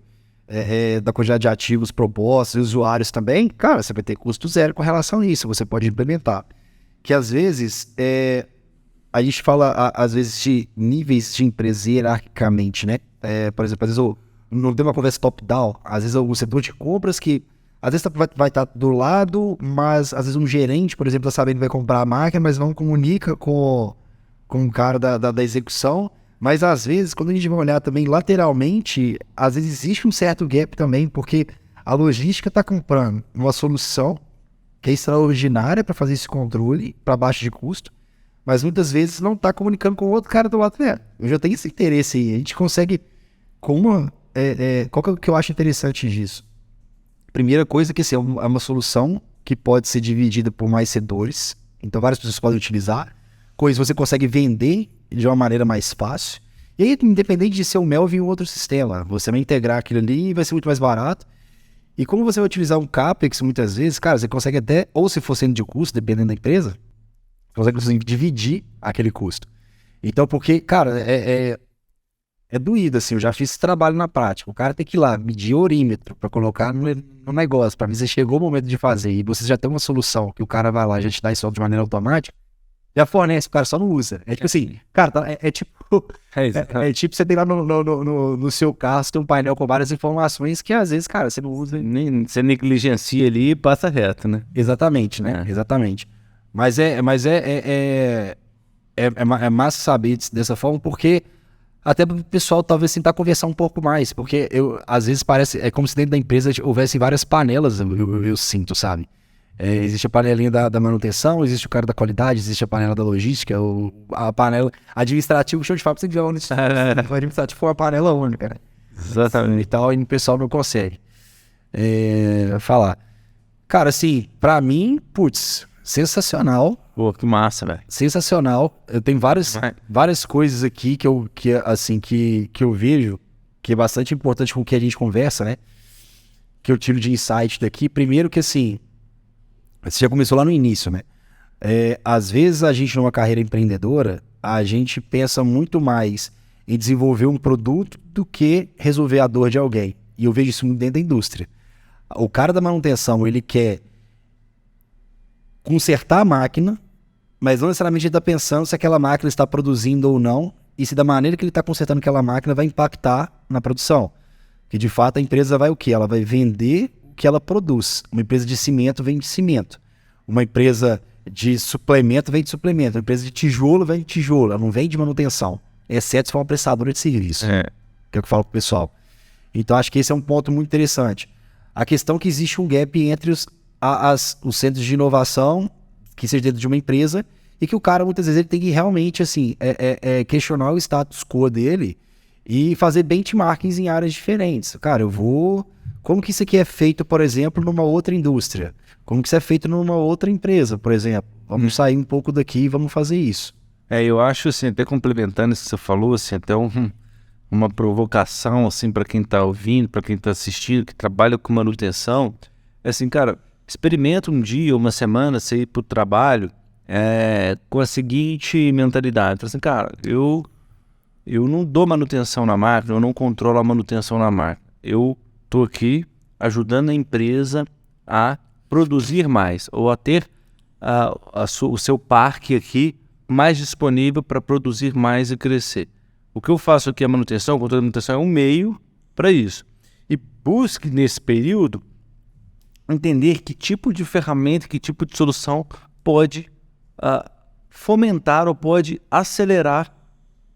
da quantidade de ativos propostos e usuários também, cara, você vai ter custo zero com relação a isso, você pode implementar. Que às vezes a gente fala, às vezes, de níveis de empresa hierarquicamente, né? Por exemplo, às vezes não tem uma conversa top-down, às vezes o setor de compras que, às vezes vai estar do lado, mas às vezes um gerente, por exemplo, está sabendo que vai comprar a máquina, mas não comunica com o cara da execução. Mas às vezes, quando a gente vai olhar também lateralmente, às vezes existe um certo gap também, porque a logística está comprando uma solução que é extraordinária para fazer esse controle para baixo de custo, mas muitas vezes não está comunicando com o outro cara do lado dela. Eu já tenho esse interesse aí. A gente consegue, qual que eu acho interessante disso? Primeira coisa que assim, é uma solução que pode ser dividida por mais setores, então várias pessoas podem utilizar, coisa você consegue vender de uma maneira mais fácil, e aí independente de ser um Melvin ou outro sistema, você vai integrar aquilo ali e vai ser muito mais barato. E como você vai utilizar um CAPEX muitas vezes, cara, você consegue até, ou se for sendo de custo, dependendo da empresa, você consegue dividir aquele custo. Então, porque, cara, é doído, assim, eu já fiz esse trabalho na prática. O cara tem que ir lá, medir orímetro para colocar no negócio, para ver se chegou o momento de fazer, e você já tem uma solução que o cara vai lá e já te dá isso de maneira automática, já fornece, o cara só não usa. É tipo assim, cara, tipo você tem lá no seu carro, você tem um painel com várias informações que às vezes, cara, você não usa. Você negligencia ali e passa reto, né? Exatamente, né? Exatamente. Mas é massa saber dessa forma, porque até para o pessoal talvez tentar conversar um pouco mais, porque às vezes parece, é como se dentro da empresa houvesse várias panelas, eu sinto, sabe? Existe a panelinha da manutenção, existe o cara da qualidade, existe a panela da logística, a panela administrativa, show de fábrica, você viu onde o administrativo foi uma panela única, né? Exatamente. E tal, e o pessoal não consegue falar. Cara, assim, pra mim, putz, sensacional. Pô, que massa, velho. Sensacional. Eu tenho várias coisas aqui que eu vejo que é bastante importante com o que a gente conversa, né? Que eu tiro de insight daqui. Primeiro que, assim, você já começou lá no início, né? Às vezes a gente, numa carreira empreendedora, a gente pensa muito mais em desenvolver um produto do que resolver a dor de alguém. E eu vejo isso muito dentro da indústria. O cara da manutenção, ele quer consertar a máquina, mas não necessariamente ele está pensando se aquela máquina está produzindo ou não, e se da maneira que ele está consertando aquela máquina vai impactar na produção. Que de fato a empresa vai o quê? Ela vai vender o que ela produz. Uma empresa de cimento vende cimento. Uma empresa de suplemento vende suplemento. Uma empresa de tijolo vende tijolo. Ela não vende manutenção. Exceto se for uma prestadora de serviço. Que é o que eu falo pro pessoal. Então acho que esse é um ponto muito interessante. A questão é que existe um gap entre os centros de inovação, que seja dentro de uma empresa, e que o cara muitas vezes ele tem que realmente assim, questionar o status quo dele e fazer benchmarkings em áreas diferentes. Cara, como que isso aqui é feito, por exemplo, numa outra indústria? Como que isso é feito numa outra empresa, por exemplo? Vamos sair um pouco daqui e vamos fazer isso. Eu acho assim, até complementando isso que você falou, assim, até uma provocação assim para quem tá ouvindo, para quem tá assistindo, que trabalha com manutenção, assim, cara, experimenta um dia, uma semana, você ir pro trabalho com a seguinte mentalidade. Assim, cara, eu não dou manutenção na máquina, eu não controlo a manutenção na máquina. Eu tô aqui ajudando a empresa a produzir mais, ou a ter o seu parque aqui mais disponível para produzir mais e crescer. O que eu faço aqui, a manutenção, o controle de manutenção é um meio para isso. E busque nesse período entender que tipo de ferramenta, que tipo de solução pode fomentar ou pode acelerar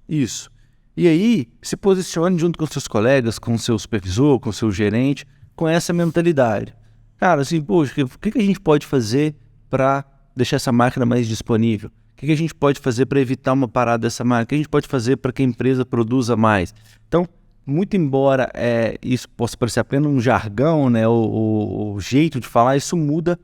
isso. E aí, se posicione junto com seus colegas, com o seu supervisor, com o seu gerente, com essa mentalidade. Cara, assim, poxa, o que a gente pode fazer para deixar essa máquina mais disponível? O que a gente pode fazer para evitar uma parada dessa máquina? O que a gente pode fazer para que a empresa produza mais? Então, muito embora isso possa parecer apenas um jargão, né, o jeito de falar, isso muda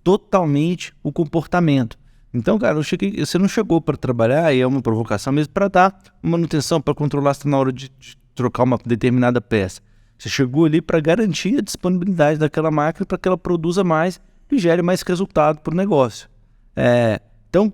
totalmente o comportamento. Então, cara, você não chegou para trabalhar, e é uma provocação mesmo, para dar manutenção, para controlar se está na hora de trocar uma determinada peça. Você chegou ali para garantir a disponibilidade daquela máquina para que ela produza mais e gere mais resultado para o negócio. Então,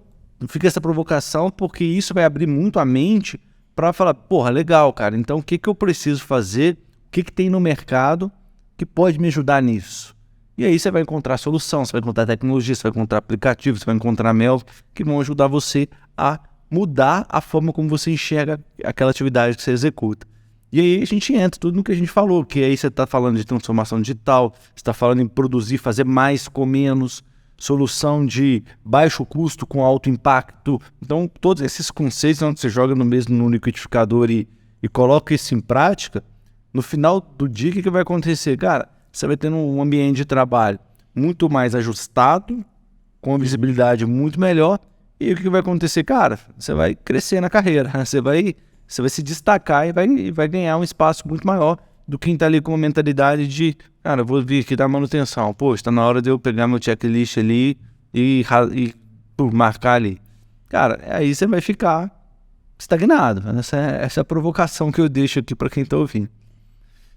fica essa provocação, porque isso vai abrir muito a mente para falar, porra, legal, cara, então o que eu preciso fazer, o que tem no mercado que pode me ajudar nisso? E aí você vai encontrar solução, você vai encontrar tecnologia, você vai encontrar aplicativos, você vai encontrar mel que vão ajudar você a mudar a forma como você enxerga aquela atividade que você executa. E aí a gente entra tudo no que a gente falou, que aí você está falando de transformação digital, você está falando em produzir, fazer mais com menos, solução de baixo custo com alto impacto. Então, todos esses conceitos, quando você joga no liquidificador e coloca isso em prática, no final do dia, o que vai acontecer? Cara, você vai ter um ambiente de trabalho muito mais ajustado, com uma visibilidade muito melhor, e o que vai acontecer? Cara, você vai crescer na carreira, você vai se destacar e vai ganhar um espaço muito maior do que quem está ali com uma mentalidade de, cara, vou vir aqui dar manutenção. Pô, está na hora de eu pegar meu checklist ali e marcar ali. Cara, aí você vai ficar estagnado. Essa é a provocação que eu deixo aqui para quem está ouvindo.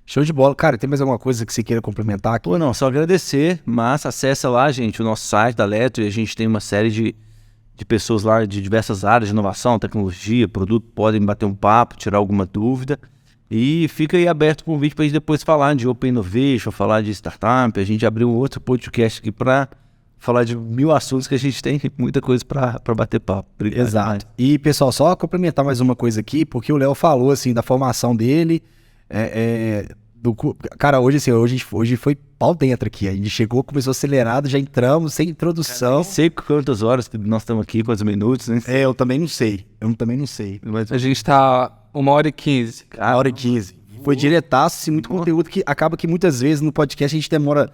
Show de bola. Cara, tem mais alguma coisa que você queira complementar aqui? Pô, não, só agradecer, mas acessa lá, gente, o nosso site da Letro, e a gente tem uma série de pessoas lá de diversas áreas de inovação, tecnologia, produto, podem bater um papo, tirar alguma dúvida. E fica aí aberto o convite para a gente depois falar de Open Innovation, falar de startup. A gente abriu um outro podcast aqui para falar de 1000 assuntos que a gente tem muita coisa para bater papo. Obrigado. Exato. E, pessoal, só complementar mais uma coisa aqui, porque o Léo falou, assim, da formação dele. Cara, hoje foi pau dentro aqui. A gente chegou, começou acelerado, já entramos, sem introdução. Não sei quantas horas que nós estamos aqui, quantos minutos, né? Eu também não sei. Mas a gente está 1h15. 1h15. Foi diretaço, muito conteúdo que acaba que muitas vezes no podcast a gente demora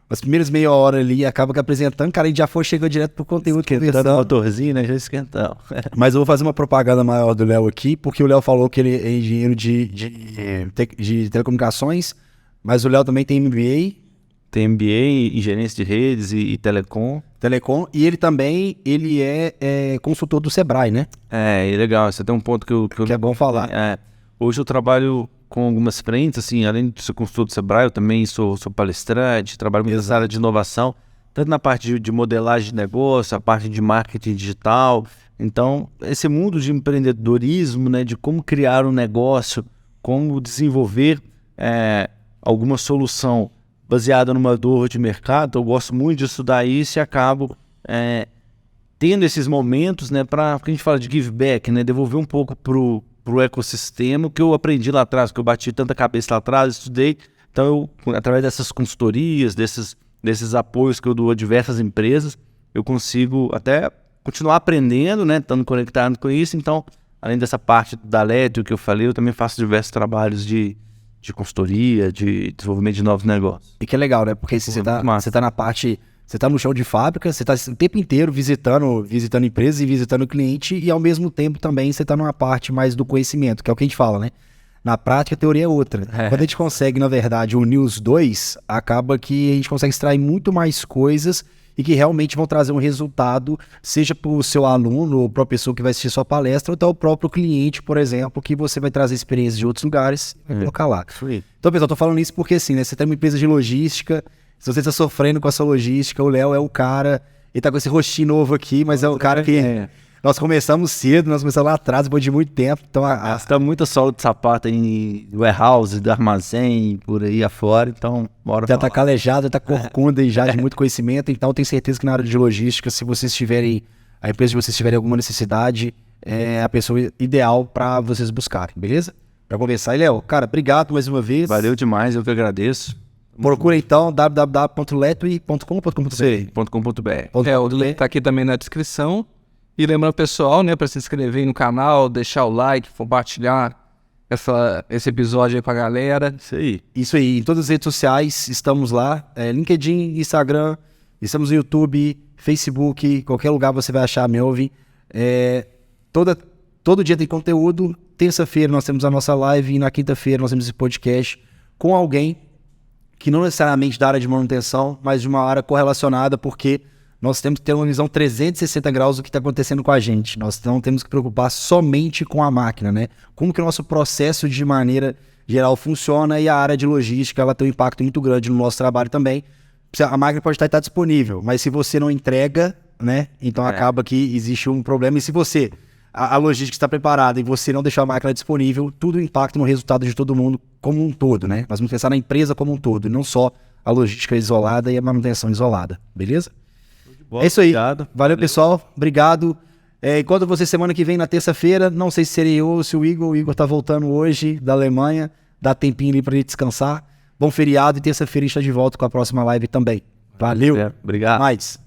as primeiras meia hora ali, acaba que apresentando, cara, a gente já foi chegando direto pro conteúdo. Esquentando o motorzinho, né? Já esquentamos. Mas eu vou fazer uma propaganda maior do Léo aqui, porque o Léo falou que ele é engenheiro de telecomunicações, mas o Léo também tem MBA. Tem MBA em gerência de redes e telecom. E ele também é consultor do Sebrae, né? É legal. Você tem um ponto que é bom falar. Hoje eu trabalho com algumas frentes, assim, além de ser consultor do Sebrae, eu também sou palestrante, trabalho nessa área de inovação, tanto na parte de modelagem de negócio, a parte de marketing digital. Então, esse mundo de empreendedorismo, né, de como criar um negócio, como desenvolver alguma solução baseada numa dor de mercado, eu gosto muito de estudar isso e acabo tendo esses momentos, né, para que a gente fala de give back, né, devolver um pouco pro ecossistema que eu aprendi lá atrás, que eu bati tanta cabeça lá atrás, estudei. Então, através dessas consultorias, desses apoios que eu dou a diversas empresas, eu consigo até continuar aprendendo, né, estando conectado com isso. Então, além dessa parte da Letro que eu falei, eu também faço diversos trabalhos de consultoria, de desenvolvimento de novos negócios. E que é legal, né? Porque você tá na parte... Você está no chão de fábrica, você está o tempo inteiro visitando empresas e visitando o cliente, e ao mesmo tempo também você está numa parte mais do conhecimento, que é o que a gente fala, né? Na prática, a teoria é outra. Quando a gente consegue, na verdade, unir os dois, acaba que a gente consegue extrair muito mais coisas e que realmente vão trazer um resultado, seja para o seu aluno ou para a pessoa que vai assistir sua palestra, ou até o próprio cliente, por exemplo, que você vai trazer experiências de outros lugares e vai colocar lá. Então, pessoal, eu tô falando isso porque, assim, né? Você tem uma empresa de logística. Se você está sofrendo com essa logística, o Léo é o cara, ele tá com esse rostinho novo aqui, mas é o cara que... Nós começamos cedo, nós começamos lá atrás, depois de muito tempo. Então, tá muita sola de sapato em warehouse, do armazém, por aí afora, então bora já falar. Tá calejado, já tá corcunda e já de muito conhecimento, então tenho certeza que na área de logística, se vocês tiverem, a empresa de vocês tiverem alguma necessidade, é a pessoa ideal para vocês buscarem, beleza? Para conversar. E, Léo, cara, obrigado mais uma vez. Valeu demais, eu que agradeço. Procura então www.letui.com.br. O link tá aqui também na descrição. E lembrando, pessoal, né, para se inscrever no canal, deixar o like, compartilhar esse episódio aí com a galera. Isso aí. Em todas as redes sociais estamos lá. LinkedIn, Instagram, estamos no YouTube, Facebook, qualquer lugar você vai achar Melvin. Todo dia tem conteúdo. Terça-feira nós temos a nossa live e na quinta-feira nós temos esse podcast com alguém que não necessariamente da área de manutenção, mas de uma área correlacionada, porque nós temos que ter uma visão 360 graus do que está acontecendo com a gente. Nós não temos que preocupar somente com a máquina, né? Como que o nosso processo de maneira geral funciona, e a área de logística ela tem um impacto muito grande no nosso trabalho também. A máquina pode estar disponível, mas se você não entrega, né? Então acaba que existe um problema. E se você, a logística está preparada e você não deixar a máquina disponível, tudo impacta no resultado de todo mundo como um todo, né? Nós vamos pensar na empresa como um todo, e não só a logística isolada e a manutenção isolada, beleza? É isso aí. Valeu, pessoal. Obrigado. Enquanto você semana que vem, na terça-feira, não sei se seria eu ou se o Igor tá voltando hoje da Alemanha, dá tempinho ali pra gente descansar. Bom feriado e terça-feira a gente tá de volta com a próxima live também. Valeu. Obrigado. Mais.